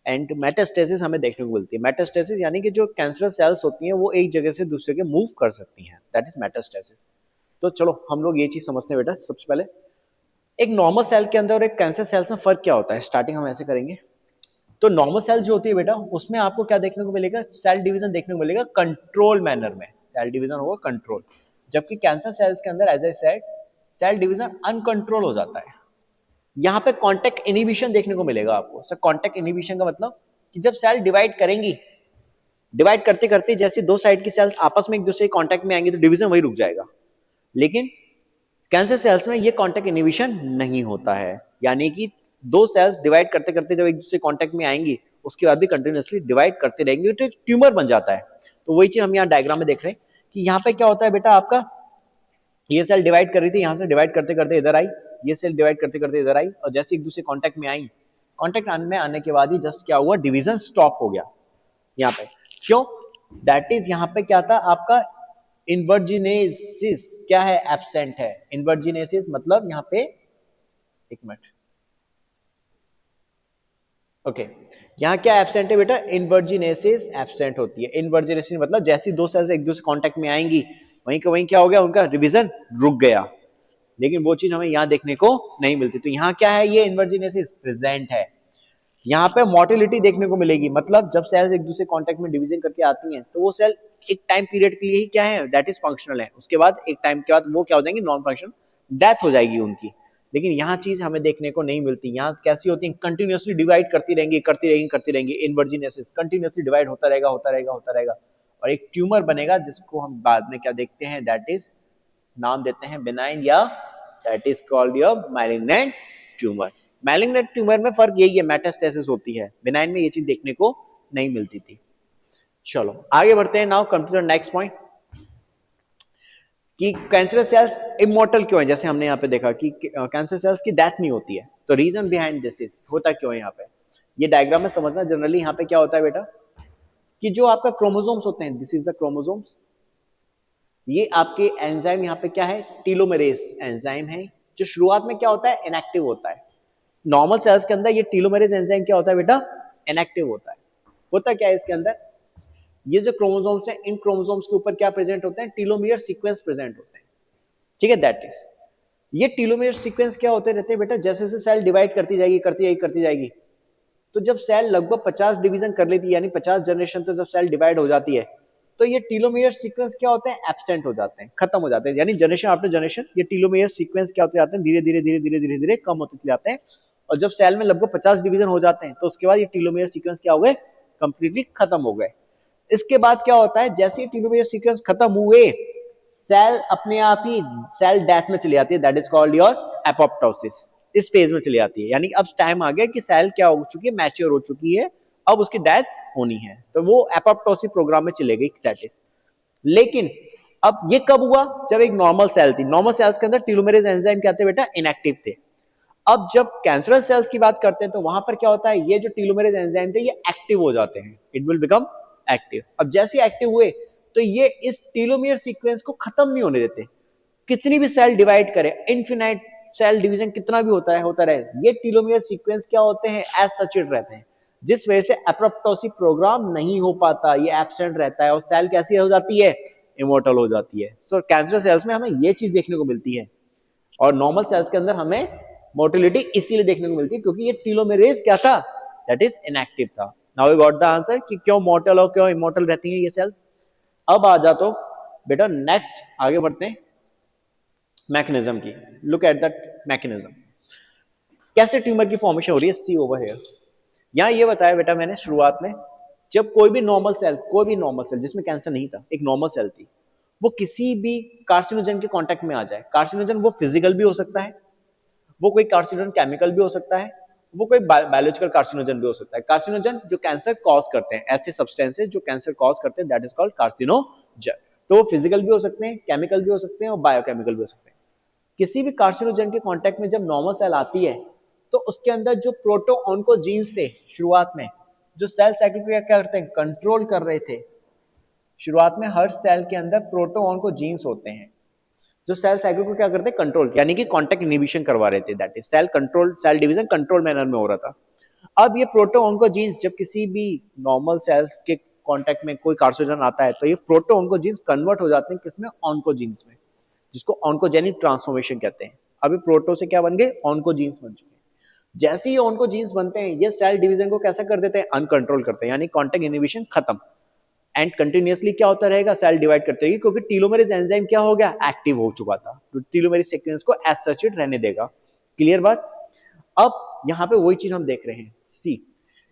एंड मेटास्टेसिस हमें देखने को मिलती है। मेटास्टेसिस यानी कि जो कैंसर सेल्स होती हैं वो एक जगह से दूसरे के मूव कर सकती हैं, दैट इज मेटास्टेसिस। तो चलो हम लोग ये चीज समझते हैं बेटा। सबसे पहले एक नॉर्मल सेल के अंदर और एक कैंसर सेल्स में फर्क क्या होता है, स्टार्टिंग हम ऐसे करेंगे। तो नॉर्मल सेल जो होती है बेटा, उसमें आपको क्या देखने को मिलेगा, सेल डिवीजन देखने को मिलेगा कंट्रोल मैनर में, सेल डिवीजन होगा कंट्रोल। जबकि कैंसर सेल्स के अंदर as I said cell division uncontrol हो जाता है। यहाँ पे कॉन्टेक्ट इनहिबिशन देखने को मिलेगा आपको। सर कॉन्टेक्ट इनहिबिशन का मतलब कि जब सेल डिवाइड करेंगी, डिवाइड करते करते जैसे दो साइड की सेल्स आपस में एक दूसरे कॉन्टेक्ट में आएंगे तो डिवीजन वही रुक जाएगा। लेकिन कैंसर सेल्स में ये कॉन्टेक्ट इनहिबिशन नहीं होता है, यानी कि दो सेल्स डिवाइड करते करते जब एक दूसरे कॉन्टेक्ट में आएंगी उसके बाद भी कंटिन्यूअसली डिवाइड करते रहेंगे तो एक ट्यूमर बन जाता है। तो वही चीज हम यहाँ डायग्राम में देख रहे हैं कि यहाँ पे क्या होता है बेटा, आपका ये सेल डिवाइड कर रही थी, यहाँ से डिवाइड करते करते इधर आई, ये सेल डिवाइड करते करते इधर आई, और जैसे एक दूसरे कॉन्टेक्ट में आई, कॉन्टेक्ट में आने के बाद ही जस्ट क्या हुआ, डिवीजन स्टॉप हो गया यहाँ पे। क्यों, दैट इज यहाँ पे क्या था आपका इन्वर्जिनेसिस, क्या है, एब्सेंट है। इन्वर्जिनेसिस मतलब यहाँ पे एक मिनट, ओके यहाँ क्या एब्सेंट है बेटा, इन्वर्जिनेसिस एब्सेंट होती है। इन्वर्जिनेसिस मतलब जैसी दो सेल्स एक दूसरे कांटेक्ट में आएंगी वहीं का वहीं क्या हो गया, उनका रिवीजन रुक गया। लेकिन वो चीज हमें यहाँ देखने को नहीं मिलती। तो यहाँ क्या है, ये इन्वर्जिनेसिस प्रेजेंट है। यहाँ पे मोटिलिटी देखने को मिलेगी, मतलब जब सेल्स एक दूसरे कांटेक्ट में डिवीजन करके आती हैं तो वो सेल एक टाइम पीरियड के लिए ही क्या है, दैट इज फंक्शनल है, उसके बाद एक टाइम के बाद वो क्या हो जाएंगे, नॉन फंक्शनल, डेथ हो जाएगी उनकी। लेकिन यहाँ चीज हमें देखने को नहीं मिलती। यहाँ कैसी होती है, कंटिन्यूअसली डिवाइड करती रहेंगी करती रहेंगी करती रहेंगी, इन्वर्जिनेसिस कंटिन्यूअसली डिवाइड होता रहेगा होता रहेगा होता रहेगा, और एक ट्यूमर बनेगा जिसको हम बाद में क्या देखते हैं, दैट इज नाम देते हैं बेनाइन, या that is called your malignant tumour. Malignant tumour में फर्क यही है, मेटास्टेसिस होती है, बेनाइन में ये चीज देखने को नहीं मिलती थी। चलो आगे बढ़ते हैं, now come to the next point. कि कैंसर सेल्स इमोर्टल क्यों है, जैसे हमने यहाँ पे देखा कि कैंसर सेल्स की डेथ नहीं होती है, तो रीजन बिहाइंड दिस इज होता क्यों है यहाँ पे, ये डायग्राम में समझना। जनरली यहाँ पे क्या होता है बेटा कि जो आपका क्रोमोसोम्स होते हैं, दिस इज द क्रोमोसोम्स, ये आपके एंजाइम यहाँ पे क्या है, टीलोमेरेज एंजाइम है, जो शुरुआत में क्या होता है, इनएक्टिव होता है। नॉर्मल सेल्स के अंदर ये टीलोमेरेज एंजाइम क्या होता है बेटा, इनएक्टिव होता है। होता क्या है इसके अंदर, ये जो क्रोमोसोम्स हैं, इन क्रोमोसोम्स के ऊपर क्या प्रेजेंट होते हैं, टीलोमियर सीक्वेंस प्रेजेंट होते हैं, ठीक है। दैट इज, ये टीलोमियर सीक्वेंस क्या होते रहते हैं बेटा, जैसे जैसे सेल डिवाइड करती जाएगी करती जाएगी करती जाएगी, तो जब सेल लगभग 50 डिवीजन कर लेती है, यानी 50 जनरेशन तक जब सेल डिवाइड हो जाती है, तो ये टीलोमियर सीक्वेंस क्या होते हैं, एब्सेंट हो जाते हैं, खत्म हो जाते हैं, यानी जनरेशन आफ्टर जनरेशन ये टीलोमियर सीक्वेंस क्या होते जाते हैं, धीरे धीरे धीरे धीरे धीरे धीरे कम होते चले जाते हैं। और जब सेल में लगभग 50 डिवीजन हो जाते हैं, तो उसके बाद ये टीलोमियर सीक्वेंस क्या हो गए, कंप्लीटली खत्म हो गए। इसके बाद क्या होता है, जैसे ही टीलोमियर सीक्वेंस खत्म हुए, सेल अपने आप ही सेल डेथ में चली जाती है, that is called your apoptosis. इस फेज में चली जाती है, यानी अब टाइम आ गया कि सेल क्या हो चुकी है, मैच्योर हो चुकी है, अब उसकी डेथ होनी है, तो वो एपोप्टोसिस प्रोग्राम में चले गई, दैट इज। लेकिन अब ये कब हुआ, जब एक नॉर्मल सेल थी, नॉर्मल सेल्स के अंदर टीलोमेरेज एंजाइम क्या थे बेटा, इनएक्टिव थे। अब जब कैंसरस सेल्स की बात करते हैं, तो वहां पर क्या होता है, ये जो टीलोमेरेज एंजाइम थे ये एक्टिव हो जाते हैं, इट विल बिकम एक्टिव। अब जैसे एक्टिव हुए, तो ये इस टीलोमियर सीक्वेंस को खत्म नहीं होने देते, कितनी भी सेल डिवाइड करे, इनफिनाइट सेल डिवीजन कितना भी होता रहे, ये टीलोमियर सीक्वेंस क्या होते हैं, एज सचेड रहते हैं, जिस वजह से एपोप्टोसिस प्रोग्राम नहीं हो पाता, ये एब्सेंट रहता है, और सेल कैसी हो जाती है, इमोर्टल हो जाती है। सो कैंसर सेल्स में हमें ये चीज देखने को मिलती है, और नॉर्मल सेल्स के अंदर हमें मोर्टिलिटी इसीलिए देखने को मिलती है क्योंकि ये टीलोमेरेज क्या था, दैट इज इनएक्टिव था। Now we got the answer कि क्यों मॉर्टल और क्यों इमोर्टल रहती हैं ये सेल्स। अब आ जा तो बेटा नेक्स्ट आगे बढ़ते हैं मैकेनिज्म की, लुक एट दैट मैकेनिज्म, कैसे ट्यूमर की फॉर्मेशन हो रही है, सी ओवर हियर। यहां ये बताया बेटा मैंने शुरुआत में, जब कोई भी नॉर्मल सेल जिसमें कैंसर नहीं था, एक नॉर्मल सेल थी, वो किसी भी कार्सिनोजन के कांटेक्ट में आ जाए, कार्सिनोजन वो फिजिकल भी हो सकता है, वो कोई कार्सिनोजन केमिकल भी हो सकता है, वो कोई बायोलॉजिकल कार्सिनोजन भी हो सकता है। कार्सिनोजन जो कैंसर कॉज करते हैं, ऐसे सब्सटेंसेस जो कैंसर कॉज करते हैं, दैट इज कॉल्ड कार्सिनोजन। तो वो फिजिकल भी हो सकते हैं, केमिकल भी हो सकते हैं, और बायोकेमिकल भी हो सकते हैं। किसी भी कार्सिनोजन के कांटेक्ट में जब नॉर्मल सेल आती है, तो उसके अंदर जो प्रोटो ऑन्कोजीन्स थे शुरुआत में, जो सेल साइकिल को क्या करते हैं, कंट्रोल कर रहे थे। शुरुआत में हर सेल के अंदर प्रोटो ऑन्कोजीन्स होते हैं जो सेल साइकिल को क्या करते हैं, कंट्रोल, यानी कि कांटेक्ट इनहिबिशन करवा रहे थे, that is cell control, cell division control manner में हो रहा था। अब ये प्रोटो ऑन्कोजीन्स जब किसी भी नॉर्मल सेल्स के कांटेक्ट में कोई कार्सिनोजन आता है, तो ये प्रोटो ऑन्कोजीन्स कन्वर्ट हो जाते हैं किसमें, ऑन्कोजीन्स में, जिसको ऑन्कोजेनिक ट्रांसफॉर्मेशन कहते हैं। अभी प्रोटो से क्या बन गए, ऑन्कोजीन्स बन चुके हैं। जैसे ही ऑन्कोजीन्स बनते हैं, ये सेल डिवीजन को कैसा कर देते हैं, अनकंट्रोल करते हैं, यानी कांटेक्ट इनहिबिशन खत्म, एंड कंटिन्यूअसली क्या होता रहेगा, सेल डिवाइड करते रहेगी, क्योंकि टीलोमेरेज एंजाइम क्या हो गया, एक्टिव हो चुका था, तो टीलोमेरेज सीक्वेंस को एज सच रहने देगा। क्लियर बात। अब यहाँ पे वही चीज हम देख रहे हैं, सी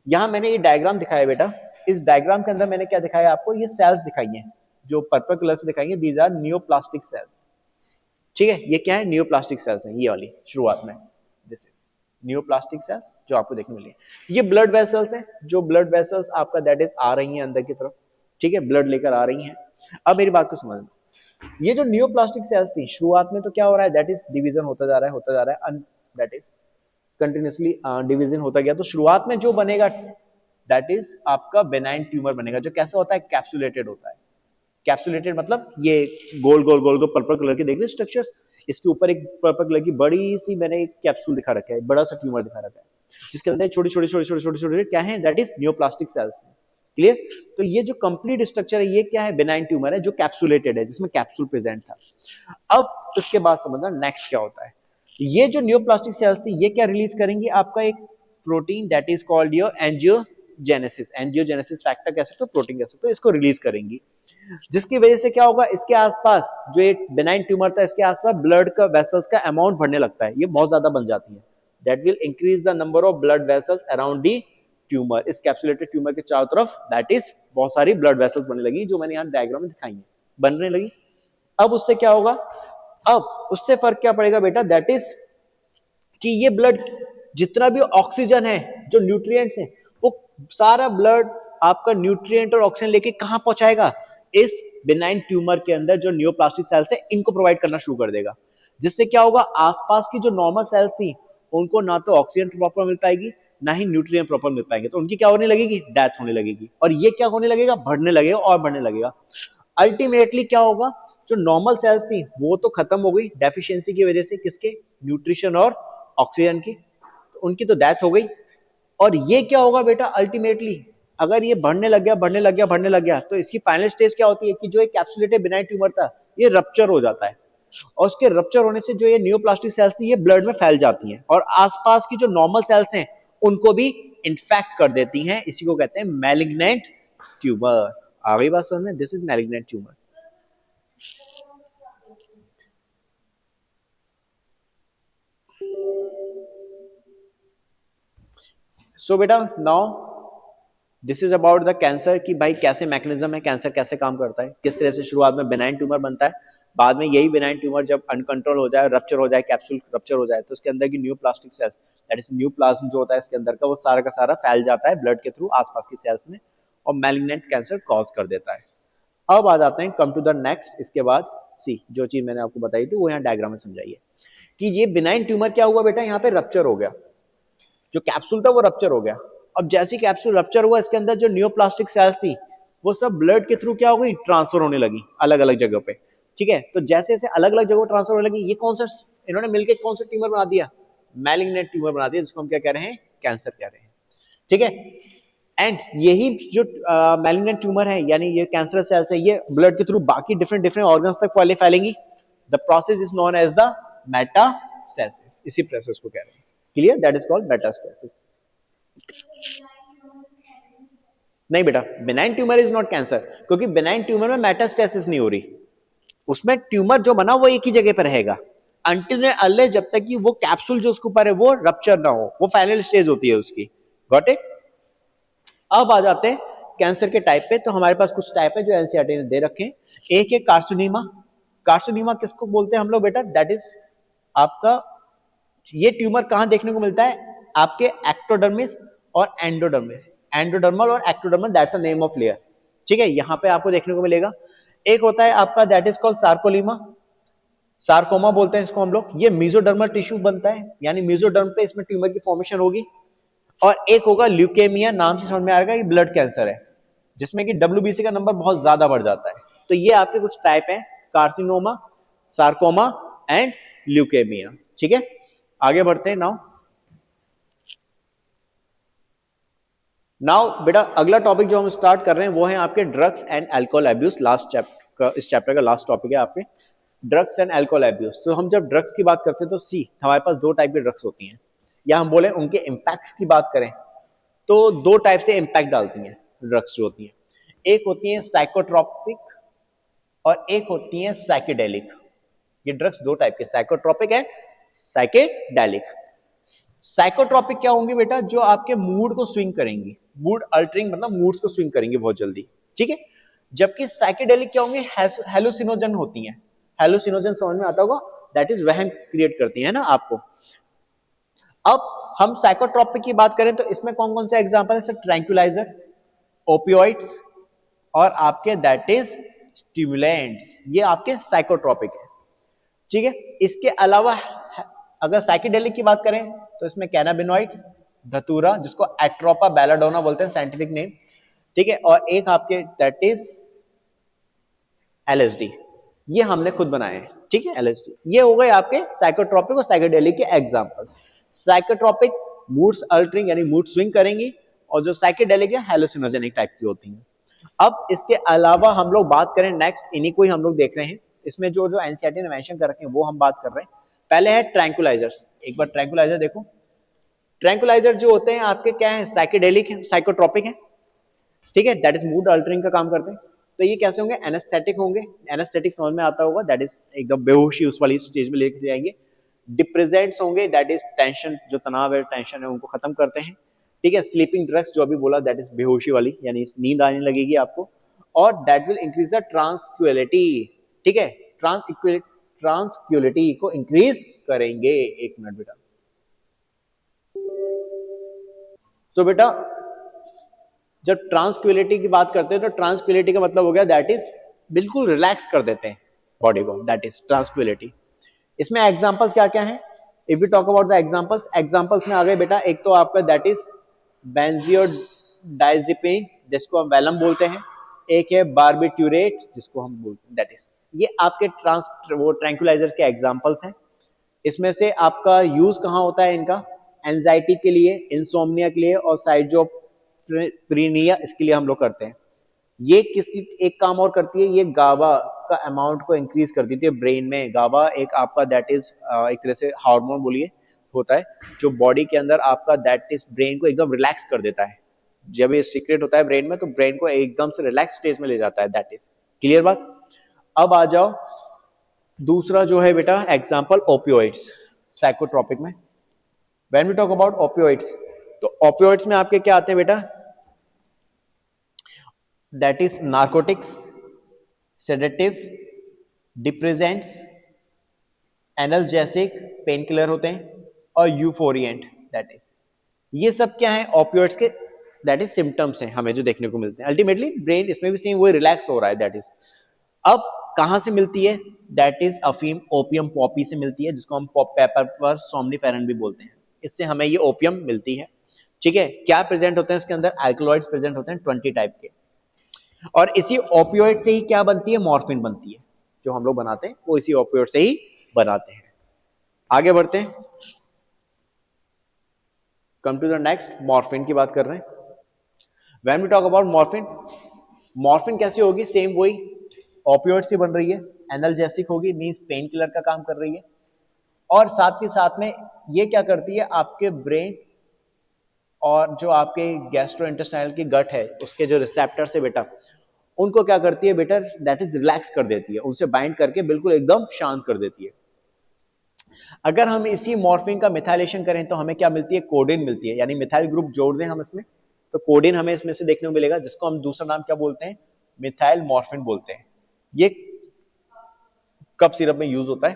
यहाँ मैंने ये डायग्राम दिखाया बेटा, इस डायग्राम के अंदर मैंने क्या दिखाया आपको, ये सेल्स दिखाई हैं जो पर्पल कलर से दिखाई हैं, दीज आर नियोप्लास्टिक सेल्स, ठीक है। ये क्या है, नियोप्लास्टिक सेल्स हैं, ये वाली शुरुआत में, दिस इज नियोप्लास्टिक सेल्स जो आपको देखने मिली है। ये ब्लड वेसल्स हैं, जो ब्लड वेसल्स आपका दैट इज आ रही हैं अंदर की तरफ, ठीक है, ब्लड लेकर आ रही हैं। अब मेरी बात को समझना, ये जो नियोप्लास्टिक सेल्स थी शुरुआत में, तो क्या हो रहा है, दैट इज डिवीजन होता जा रहा है, दैट इज कंटिन्यूअसली डिवीजन होता गया। तो शुरुआत में जो बनेगा दैट इज आपका बेनाइन ट्यूमर बनेगा, जो कैसा होता है, कैप्सुलेटेड होता है। कैप्सुलेटेड मतलब ये गोल गोल गोल गोल पर्पल कलर के देख रहे स्ट्रक्चर्स, इसके ऊपर एक पर्पल कलर की बड़ी सी मैंने एक कैप्सूल दिखा रखा है, बड़ा सा ट्यूमर दिखा रखा है, जिसके अंदर छोटी छोटी छोटी छोटी छोटी छोटी क्या है, that is neoplastic cells. Clear. तो ये जो कंप्लीट स्ट्रक्चर है, ये क्या है, बेनाइन ट्यूमर है जो कैप्सुलेटेड है, जिसमें कैप्सूल प्रेजेंट था। अब इसके बाद समझना नेक्स्ट क्या होता है, ये जो नियोप्लास्टिक सेल्स थी, ये क्या रिलीज करेंगी, आपका एक protein that is called your angiogenesis, angiogenesis factor कह सकते हो, प्रोटीन कह सकते हो, इसको रिलीज करेंगी, जिसकी वजह से क्या होगा, इसके आसपास जो एक बेनाइन ट्यूमर था, इसके आसपास ब्लड का वेसल्स का अमाउंट बढ़ने लगता है, ये बहुत ज्यादा बन जाती है, that will increase the number of blood vessels around the tumour. इस कैप्सुलेटेड ट्यूमर के चारों तरफ दैट इज बहुत सारी ब्लड वेसल्स बनने लगी, जो मैंने यहाँ डायग्राम में दिखाई है, बनने लगी। अब उससे क्या होगा, अब उससे फर्क क्या पड़ेगा बेटा, दैट इज कि ये ब्लड जितना भी ऑक्सीजन है, जो न्यूट्रिएंट्स हैं, वो सारा ब्लड आपका न्यूट्रिएंट और ऑक्सीजन लेके कहां पहुंचाएगा, इस बिनाइन ट्यूमर के अंदर जो न्यूरोप्लास्टिक सेल्स है इनको प्रोवाइड करना शुरू कर देगा, जिससे क्या होगा, आसपास की जो नॉर्मल सेल्स थी उनको ना तो ऑक्सीजन प्रॉपर मिल पाएगी ना ही न्यूट्रिएंट प्रॉपर मिल पाएंगे, तो उनकी क्या होने लगेगी, डेथ होने लगेगी। और ये क्या होने लगेगा, बढ़ने लगेगा और बढ़ने लगेगा। अल्टीमेटली क्या होगा, जो नॉर्मल सेल्स थी वो तो खत्म हो गई डेफिशिएंसी की वजह से, किसके, न्यूट्रिशन और ऑक्सीजन की, तो उनकी तो डेथ हो गई। और ये क्या होगा बेटा, अल्टीमेटली अगर ये बढ़ने लग गया बढ़ने लग गया बढ़ने लग गया तो इसकी फाइनल स्टेज क्या होती है कि जो एक कैप्सुलेटेड बिनाइन ट्यूमर था ये रप्चर हो जाता है, और उसके रप्चर होने से जो ये न्यूरोप्लास्टिक सेल्स थी ये ब्लड में फैल जाती हैं और आसपास की जो नॉर्मल सेल्स हैं उनको भी इन्फेक्ट कर देती हैं। इसी को कहते हैं मैलिग्नेंट ट्यूमर। आ गई बात समझ में, दिस इज मैलिग्नेंट ट्यूमर। सो बेटा now this is about the cancer कि भाई कैसे मैकेनिज्म है, कैंसर कैसे काम करता है, किस तरह से शुरुआत में बिनाइन ट्यूमर बनता है, बाद में यही बिनाइन ट्यूमर जब अनकंट्रोल हो जाए, रप्चर हो जाए, कैप्सूल रप्चर हो जाए, तो उसके अंदर की neoplastic cells, that is neoplasm जो होता है इसके अंदर का, वो सारा का सारा फैल जाता है ब्लड के थ्रू आसपास की सेल्स में और मैलिग्नेंट कैंसर कॉज कर देता है। अब आ जाते हैं, कम टू द नेक्स्ट, इसके बाद सी जो चीज मैंने आपको बताई थी वो यहाँ डायग्राम में समझाइए कि ये बिनाइन ट्यूमर क्या हुआ बेटा, यहाँ पे रप्चर हो गया, जो कैप्सूल था वो रप्चर हो गया। अब जैसे कैप्सूल रप्चर हुआ, इसके अंदर जो न्यूरोप्लास्टिक सेल्स थी वो सब ब्लड के थ्रू क्या हो गई, ट्रांसफर होने लगी अलग अलग जगह पे। ठीक है, तो जैसे जैसे अलग अलग जगह ट्रांसफर होने लगी, ये कौन सा, इन्होंने मिलकर कौन सा ट्यूमर बना दिया, मैलिग्नेंट ट्यूमर बना दिया, जिसको हम क्या कह रहे हैं, कैंसर कह रहे हैं। ठीक है, एंड यही जो मैलिग्नेंट ट्यूमर है यानी ये कैंसर सेल्स है, ये ब्लड के थ्रू बाकी डिफरेंट डिफरेंट ऑर्गन्स तक फैलेंगी। The process is known as the metastasis, इसी प्रोसेस को कह रहे हैं। Clear, that is called metastasis. नहीं बेटा, benign tumour is not cancer, क्योंकि बिनाइन ट्यूमर में मेटास्टेसिस नहीं हो रही, उसमें ट्यूमर जो बना वो एक ही जगह पर रहेगा अंटिल अल्ले जब तक कि वो कैप्सूल जो उसके ऊपर है वो रप्चर ना हो, वो फाइनल स्टेज होती है उसकी। Got it. अब आ जाते हैं कैंसर के टाइप पे, तो हमारे पास कुछ टाइप है जो एनसीईआरटी ने दे रखे हैं। एक है कार्सिनोमा। कार्सिनोमा किसको बोलते हैं हम लोग बेटा, दैट इज आपका, ये ट्यूमर कहां देखने को मिलता है, आपके एक्टोडर्मिस और एंडोडर्मिस, एंडोडर्मल और ectodermal, that's the name of layer. ठीक है, यहां पे आपको देखने को मिलेगा। एक होता है आपका दैट इज कॉल्ड सार्कोलीमा, सार्कोमा बोलते हैं इसको हम लोग, ये मीजोडर्मल टिश्यू बनता है, यानी मीजोडर्म पे इसमें ट्यूमर की फॉर्मेशन होगी। और एक होगा ल्यूकेमिया, नाम से समझ में आएगा ये ब्लड कैंसर है, जिसमें कि डब्ल्यूबीसी का नंबर बहुत ज्यादा बढ़ जाता है। तो ये आपके कुछ टाइप हैं, कार्सिनोमा, सार्कोमा एंड ल्यूकेमिया। ठीक है, आगे बढ़ते हैं। नाउ बेटा अगला टॉपिक जो हम स्टार्ट कर रहे हैं वो है आपके drugs and alcohol abuse. Last chapter, इस चैप्टर का लास्ट टॉपिक है आपके ड्रग्स एंड अल्कोहल अब्यूज। तो हम जब ड्रग्स की बात करते हैं तो सी हमारे पास दो टाइप की ड्रग्स होती हैं, या हम बोले उनके इम्पैक्ट की बात करें तो दो टाइप से इम्पैक्ट डालती हैं ड्रग्स जो होती हैं, एक होती है साइकोट्रोपिक और एक होती है साइकेडेलिक। ये ड्रग्स दो टाइप के, साइकोट्रोपिक एंड साइकेडेलिक। साइकोट्रोपिक क्या होंगे बेटा, जो आपके मूड को स्विंग करेंगी, मूड अल्टरिंग मतलब मूड्स को स्विंग करेंगे बहुत जल्दी। ठीक है, जबकि साइकेडेलिक क्या होंगे, हेलुसिनोजन होती हैं। हेलुसिनोजन समझ में आता होगा, दैट इज वहम क्रिएट करती है ना आपको। अब हम साइकोट्रोपिक की बात करें तो इसमें कौन कौन से एग्जांपल है, ट्रैंक्विलाइजर, ओपियोइड्स और आपके दैट इज स्टिमुलेंट्स, ये आपके साइकोट्रोपिक है। ठीक है, इसके अलावा अगर साइकेडेलिक की बात करें तो इसमें कैनाबिनॉइड्स, धतूरा जिसको एट्रोपा बेलाडोना बोलते हैं साइंटिफिक नेम। ठीक है, और एक आपके दैट इज एलएसडी, ये हमने खुद बनाए हैं। ठीक है, एलएसडी, ये हो गए आपके साइकोट्रोपिक और साइकेडेलिक के एग्जांपल्स। साइकोट्रोपिक मूड्स अल्टरिंग यानी मूड स्विंग करेंगी, और जो साइकेडेलिक है हेलुसिनोजेनिक टाइप की होती हैं। अब इसके अलावा हम लोग बात करें नेक्स्ट, इन्हीं को ही हम लोग देख रहे हैं, इसमें जो जो एनसीईआरटी ने मेंशन कर रखे हैं वो हम बात कर रहे हैं। पहले है ट्रैंक्विलाइजर्स, एक बार ट्रैंक्विलाइजर देखो। ट्रैंक्विलाइजर जो होते हैं आपके क्या है, साइकेडेलिक है, साइकोट्रोपिक है। ठीक है, दैट इज मूड अल्टरिंग का काम करते हैं। तो ये कैसे होंगे, एनेस्थेटिक होंगे, एनेस्थेटिक समझ में आता होगा, दैट इज एकदम बेहोशी उस वाली स्टेज में लेके जाएंगे। डिप्रेजेंट्स होंगे, दैट इज टेंशन, जो तनाव है टेंशन है उनको खत्म करते हैं। ठीक है, स्लीपिंग ड्रग्स जो अभी बोला, दैट इज बेहोशी वाली, यानी नींद आने लगेगी आपको। और दैट विल इंक्रीज द ट्रांसक्युलिटी। ठीक है, ट्रांसक्युलिटी को इंक्रीज करेंगे। एक मिनट बेटा, तो बेटा जब ट्रांसक्युलिटी की बात करते हैं तो ट्रांसक्युलिटी का मतलब हो गया दैट इज बिल्कुल रिलैक्स कर देते हैं बॉडी को, दैट इज ट्रांसक्विलिटी। इसमें एग्जांपल्स क्या क्या हैं? If you talk about the examples, examples में आ गए बेटा, एक तो आपका दैट इज बेंजियोडाइजिपिन जिसको हम वैलम बोलते हैं, एक है बारबिट्यूरेट जिसको हम बोलते हैं दैट इज, ये आपके वो ट्रैंक्विलाइजर के एग्जांपल्स हैं। इसमें से आपका यूज कहाँ होता है इनका? एंजाइटी के लिए, इंसोम्निया के लिए और साइजोप्रीनिया इसके लिए हम लोग करते हैं। ये किसकी एक काम और करती है, ये गाबा का अमाउंट को इंक्रीज कर देती है ब्रेन में। गाबा एक आपका दैट इज एक तरह से हार्मोन बोलिए होता है जो बॉडी के अंदर आपका दैट इज ब्रेन को एकदम रिलैक्स कर देता है। जब ये सीक्रेट होता है ब्रेन में तो ब्रेन को एकदम से रिलैक्स स्टेज में ले जाता है, दैट इज क्लियर बात। अब आ जाओ दूसरा जो है बेटा एग्जाम्पल ओपियोइड्स साइकोट्रोपिक में। When we talk about opioids, तो ओपियोइड्स में आपके क्या आते हैं बेटा? That is narcotics, sedative, depressants, analgesic painkiller होते हैं और यूफोरिएंट दैट इज, ये सब क्या है ओपियोइड्स के दैट इज सिम्टम्स हैं हमें जो देखने को मिलते हैं। अल्टीमेटली ब्रेन इसमें भी सेम वो रिलैक्स हो रहा है दैट इज। अब कहां से मिलती है? दैट इज अफीम ओपियम पॉपी से मिलती है जिसको हम पेपर पर सोमनीफेरन भी बोलते हैं, इससे हमें ये ओपियम मिलती है। ठीक है, क्या प्रेजेंट होते हैं इसके अंदर? अल्कलॉइड्स प्रेजेंट होते हैं 20 टाइप के, और इसी ओपियोइड से ही क्या बनती है? मॉर्फिन बनती है। जो हम लोग बनाते हैं वो इसी ओपियोइड से ही बनाते हैं। आगे बढ़ते हैं, come to the next, morphine की बात कर रहे हैं। When we talk about morphine, morphine कैसी होगी? सेम वही ओपियोइड से बन रही है, एनाल्जेसिक होगी मींस पेन किलर का काम कर रही है, और साथ ही साथ में ये क्या करती है आपके ब्रेन और जो आपके गैस्ट्रोइंटेस्टाइनल की गट है उसके जो रिसेप्टर्स है बेटा, उनको क्या करती है बेटा? दैट इज रिलैक्स कर देती है, उनसे बाइंड करके बिल्कुल एकदम शांत कर देती है। अगर हम इसी मॉर्फिन का मिथाइलेशन करें तो हमें क्या मिलती है? कोडिन मिलती है, यानी मिथाइल ग्रुप जोड़ दें हम इसमें तो कोडिन हमें इसमें से देखने को मिलेगा, जिसको हम दूसरा नाम क्या बोलते हैं? मिथाइल मॉर्फिन बोलते हैं। ये कफ सिरप में यूज होता है,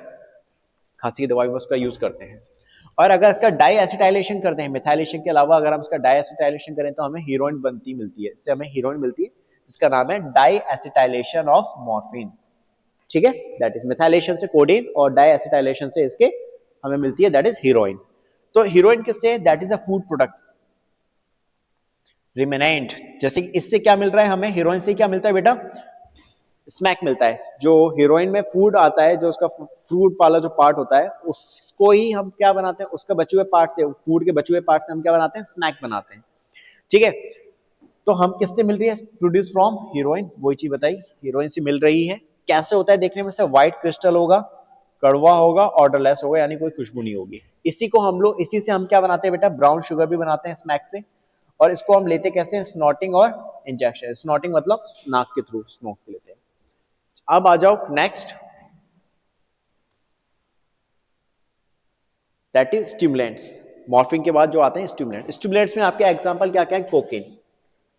खांसी की दवाई में उसका यूज करते हैं। और अगर इसका डाई एसिटाइलेशन करते हैं, मिथाइलेशन के अलावा अगर हम इसका डाई एसिटाइलेशन करें तो हमें हीरोइन बनती मिलती है, इससे हमें हीरोइन मिलती है जिसका नाम है डाई एसिटाइलेशन ऑफ मॉर्फिन। ठीक है, दैट इज मिथाइलेशन से कोडिन और डाई एसिटाइलेशन से इसके हमें मिलती है दैट इज हीरोइन। तो हीरोइन किससे? That is a food product remnant. जैसे इससे क्या मिल रहा है हमें? हीरोइन से क्या मिलता है बेटा? स्मैक मिलता है। जो हीरोइन में फूड आता है, जो उसका फ्रूट वाला जो पार्ट होता है उसको ही हम क्या बनाते हैं? उसके बचे हुए पार्ट से, फूड के बचे हुए पार्ट से हम क्या बनाते हैं? स्मैक बनाते हैं। ठीक है, तो हम किससे मिल रही है? प्रोड्यूस फ्रॉम हीरोइन, वही चीज बताई, हीरोइन से मिल रही है। कैसे होता है देखने में? से व्हाइट क्रिस्टल होगा, कड़वा होगा, ऑर्डरलेस होगा, यानी कोई खुशबू नहीं होगी। इसी को हम लोग, इसी से हम क्या बनाते हैं बेटा? ब्राउन शुगर भी बनाते हैं स्मैक से। और इसको हम लेते कैसे हैं? स्नॉटिंग और इंजेक्शन। स्नॉटिंग मतलब नाक के थ्रू स्मोक लेते हैं। अब आ जाओ next, that is stimulants. Morphine के बाद जो आते हैं स्टिमुलेंट। स्टिमुलेंट्स में आपके एग्जांपल क्या क्या है? कोकेन।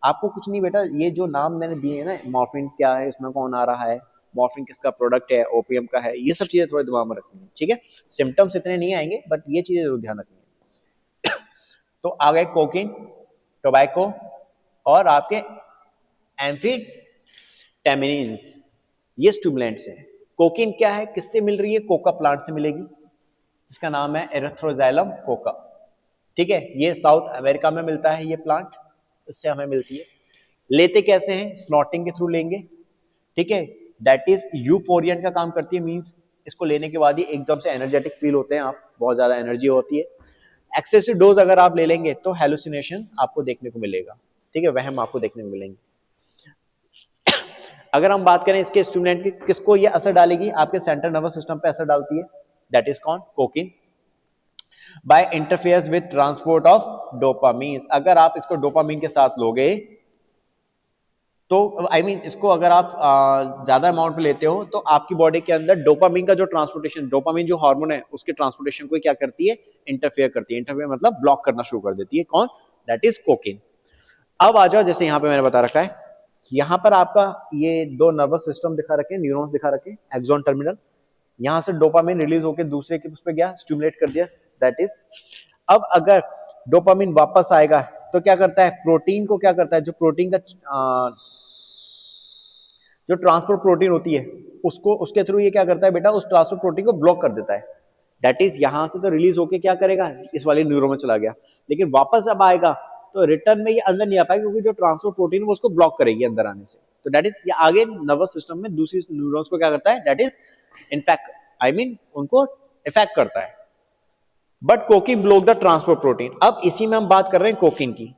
आपको कुछ नहीं बेटा, ये जो नाम मैंने दिए हैं ना, मॉर्फिन क्या है, इसमें कौन आ रहा है, मॉर्फिन किसका प्रोडक्ट है, ओपीएम का है, ये सब चीजें थोड़े दिमाग में रखनी है। ठीक है, सिम्टम्स इतने नहीं आएंगे बट ये चीजें जरूर ध्यान रखनी है। तो आ गए कोकीन, टोबैको और आपके एम्फीटेमिन्स, ये स्टिमुलेंट्स हैं। कोकीन क्या है, किससे मिल रही है? कोका प्लांट से मिलेगी, जिसका नाम है एरिथ्रोजाइलम कोका। ठीक है, ये साउथ अमेरिका में मिलता है ये प्लांट, इससे हमें मिलती है। लेते कैसे हैं? स्नॉटिंग के थ्रू लेंगे। ठीक है, दैट इज यूफोरियन का काम करती है, मींस इसको लेने के बाद ही एकदम से एनर्जेटिक फील होते हैं आप, बहुत ज्यादा एनर्जी होती है। एक्सेसिव डोज अगर आप ले लेंगे तो हेलुसिनेशन आपको देखने को मिलेगा। ठीक है, वहम आपको देखने को मिलेंगे। अगर हम बात करें इसके स्टिमुलेंट की, किसको ये असर डालेगी? आपके सेंट्रल नर्वस सिस्टम पे असर डालती है, दैट इज कौन? Cocaine. By interferes with transport of dopamine. अगर आप इसको डोपामीन के साथ लोगे तो इसको अगर आप ज्यादा अमाउंट में लेते हो तो आपकी बॉडी के अंदर डोपामीन का जो ट्रांसपोर्टेशन, डोपामीन जो हार्मोन है उसके ट्रांसपोर्टेशन को क्या करती है? इंटरफेयर करती है। इंटरफेयर मतलब ब्लॉक करना शुरू कर देती है। कौन? That is cocaine. अब आ जाओ, जैसे यहाँ पे मैंने बता रखा है, यहाँ पर आपका ये दो नर्वस सिस्टम दिखा रखे, न्यूरॉन्स दिखा रखे, एक्सॉन टर्मिनल। यहाँ से डोपामिन रिलीज होकर दूसरे के उस पर गया, स्टिमुलेट कर दिया, दैट इज। अब अगर डोपामिन वापस आएगा तो क्या करता है? प्रोटीन को क्या करता है? जो प्रोटीन का जो ट्रांसपोर्ट प्रोटीन होती है उसको, उसके थ्रू ये क्या करता है बेटा, उस ट्रांसपोर्ट प्रोटीन को ब्लॉक कर देता है। दैट इज यहां से तो रिलीज होके क्या करेगा, इस वाले न्यूरॉन में चला गया, लेकिन वापस अब आएगा तो रिटर्न में ये अंदर नहीं आ पाएगा, क्योंकि जो ट्रांसपोर्ट प्रोटीन है वो उसको ब्लॉक करेगी अंदर आने से। तो दैट इज ये आगे नर्वस सिस्टम में दूसरी न्यूरॉन्स को क्या करता है, that is in fact I mean उनको इफेक्ट करता है। But cocaine block the transport protein. अब इसी में हम बात कर रहे हैं कोकिन की।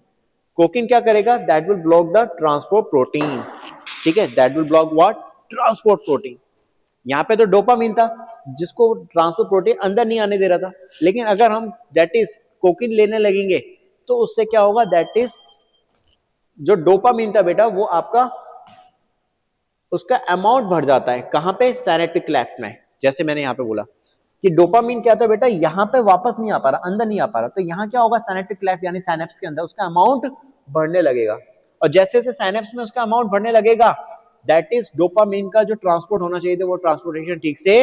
कोकिन क्या करेगा, that will block the transport protein. ठीक है, that will block what, transport protein. यहाँ पे तो डोपामिन था जिसको ट्रांसपोर्ट प्रोटीन अंदर नहीं आने दे रहा था, लेकिन अगर हम दैट इज कोकिन लेने लगेंगे तो उससे क्या होगा, दैट इज जो डोपामिन था बेटा वो आपका उसका अमाउंट बढ़ जाता है। कहां पे, सिनेप्टिक क्लेफ्ट में। जैसे मैंने यहां पे बोला कि डोपामिन क्या था बेटा, यहां पे वापस नहीं आ पा रहा, अंदर नहीं आ पा रहा, तो यहां क्या होगा, सिनेप्टिक क्लेफ्ट यानी साइनेप्स के अंदर उसका अमाउंट बढ़ने लगेगा। और जैसे जैसे साइनेप्स में उसका अमाउंट बढ़ने लगेगा, दैट इज डोपामिन का जो ट्रांसपोर्ट होना चाहिए था वो ट्रांसपोर्टेशन ठीक से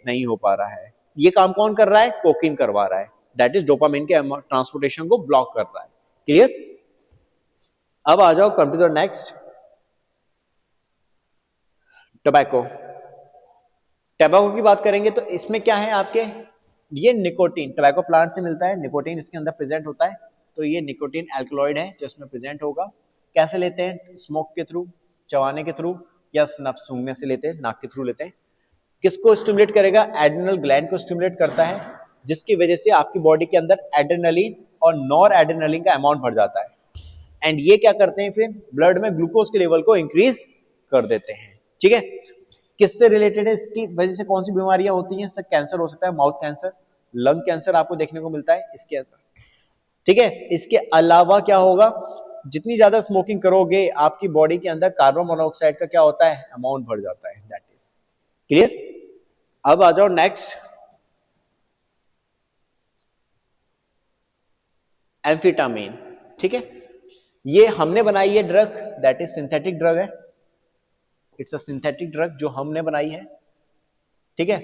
नहीं हो पा रहा है। ये काम कौन कर रहा है, कोकिन करवा रहा है। दैट इज डोपामिन के ट्रांसपोर्टेशन को ब्लॉक कर रहा है। क्लियर। अब आ जाओ, come to the next, tobacco. Tobacco की बात करेंगे तो इसमें क्या है आपके, ये निकोटीन टोबैको प्लांट से मिलता है, निकोटीन इसके अंदर प्रेजेंट होता है। तो ये निकोटीन एल्कलॉइड है जो इसमें प्रेजेंट होगा। कैसे लेते हैं, स्मोक के थ्रू, चबाने के थ्रू, या स्नफ सूंघने से लेते हैं, नाक के थ्रू लेते हैं। किसको स्टिमुलेट करेगा, एड्रिनल ग्लैंड को स्टिमुलेट करता है, जिसकी वजह से आपकी बॉडी के अंदर एड्रेनलिन और नॉर एड्रेनलिन का अमाउंट बढ़ जाता है। एंड ये क्या करते हैं, फिर ब्लड में ग्लूकोज के लेवल को इंक्रीज कर देते हैं। ठीक है, किससे रिलेटेड है, इसकी वजह से कौन सी बीमारियां होती हैं, सब कैंसर हो सकता है, माउथ कैंसर, लंग कैंसर आपको देखने को मिलता है इसके अंदर। ठीक है, इसके अलावा क्या होगा, जितनी ज्यादा स्मोकिंग करोगे आपकी बॉडी के अंदर कार्बन मोनोऑक्साइड का क्या होता है, अमाउंट बढ़ जाता है। That is clear. अब आ जाओ नेक्स्ट, एम्फिटामिन। ठीक है, ये हमने बनाई है drug, that is synthetic drug है, इट्स अ सिंथेटिक ड्रग जो हमने बनाई है। ठीक है,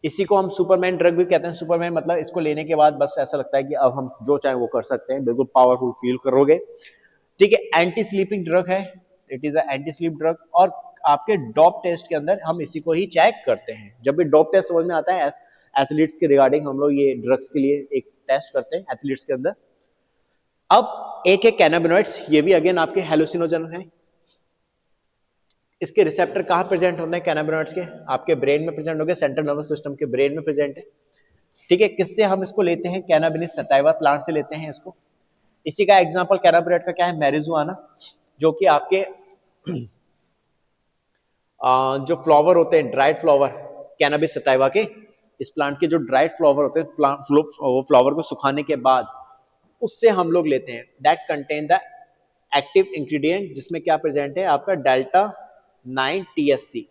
इसी को हम सुपरमैन ड्रग भी कहते हैं। सुपरमैन मतलब इसको लेने के बाद बस ऐसा लगता है कि अब हम जो चाहे वो कर सकते हैं, बिल्कुल पावरफुल फील करोगे। ठीक है, एंटी स्लीपिंग ड्रग है, it is anti sleep drug. और आपके डॉप टेस्ट के अंदर हम इसी को ही चेक करते हैं। जब भी डॉप टेस्ट समझ में आता है एथलीट्स के रिगार्डिंग, हम लोग ये ड्रग्स के लिए एक टेस्ट करते हैं एथलीट्स के अंदर। अब एक है कैनाबिनॉइड्स, ये भी अगेन आपके हेलुसिनोजन है। इसके रिसेप्टर कहाँ प्रेजेंट होते हैं कैनाबिनॉइड्स के, आपके ब्रेन में प्रेजेंट होंगे, सेंट्रल नर्वस सिस्टम के ब्रेन में प्रेजेंट है। ठीक है, किससे हम इसको लेते हैं, कैनाबिनस सटाइवा प्लांट से लेते हैं इसको। इसी का एग्जांपल कैनाबिनॉइड का क्या है, मैरिजुआना, जो कि आपके जो फ्लावर होते हैं, ड्राइड फ्लावर कैनाबिस सटाइवा के, इस प्लांट के जो ड्राइड फ्लावर होते हैं, वो फ्लावर को सुखाने के बाद उससे हम लोग लेते हैं। That contain the active ingredient, जिसमें क्या प्रेजेंट है आपका डेल्टा 9 THC।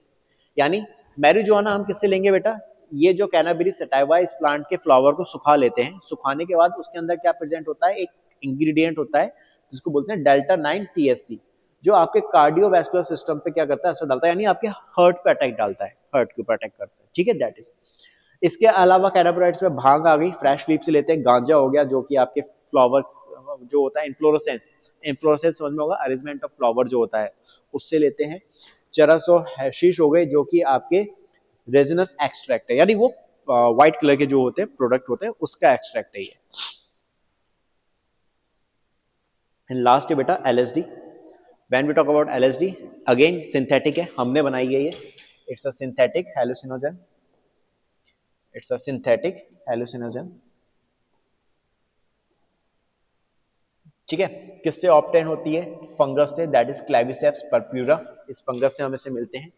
यानी मैरिजुआना हम किससे लेंगे बेटा, ये जो कैनाबिस सटाइवा इस प्लांट के फ्लावर को सुखा लेते हैं, सुखाने के बाद उसके अंदर क्या प्रेजेंट होता है, एक इंग्रेडिएंट होता है जिसको बोलते हैं डेल्टा 9 THC, जो आपके कार्डियोवैस्कुलर सिस्टम पे क्या करता है, असर डालता है, यानी आपके हार्ट पे अटैक डालता है, हार्ट के ऊपर अटैक करता है। ठीक है, दैट इज। इसके अलावा कैनाबिनॉइड्स में भांग आ गई, फ्रेश लीफ से लेते हैं, गांजा हो गया जो कि आपके फ्लावर जो होता है इन्फ्लोरेसेंस, इन्फ्लोरेसेंस समझ में होगा, अरेंजमेंट ऑफ फ्लावर जो होता है उससे लेते हैं। चरस और हैशीश हो गए जो कि आपके रेजिनस एक्सट्रैक्ट है, यानी वो व्हाइट कलर के जो होते हैं प्रोडक्ट होते हैं उसका एक्सट्रैक्ट है ये। एंड लास्ट है बेटा LSD। When we talk about LSD, again synthetic है, हमने बनाई है ये, it's a synthetic hallucinogen, it's a synthetic hallucinogen. ठीक है, किससे ऑब्टेन होती है, फंगस से, दैट इज क्लेविसेप्स परप्यूरा, इस फंगस से हम इसे मिलते हैं।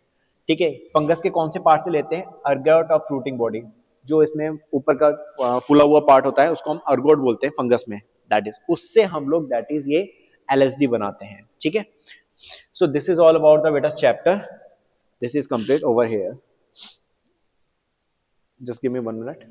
ठीक है, फंगस के कौन से पार्ट से लेते हैं, अर्गोट ऑफ फ्रूटिंग बॉडी, जो इसमें ऊपर का फूला हुआ पार्ट होता है उसको हम अर्गोट बोलते हैं फंगस में, दैट इज, उससे हम लोग दैट इज ये LSD बनाते हैं। ठीक है, so this is all about the beta chapter, this is complete over here, just give me 1 minute।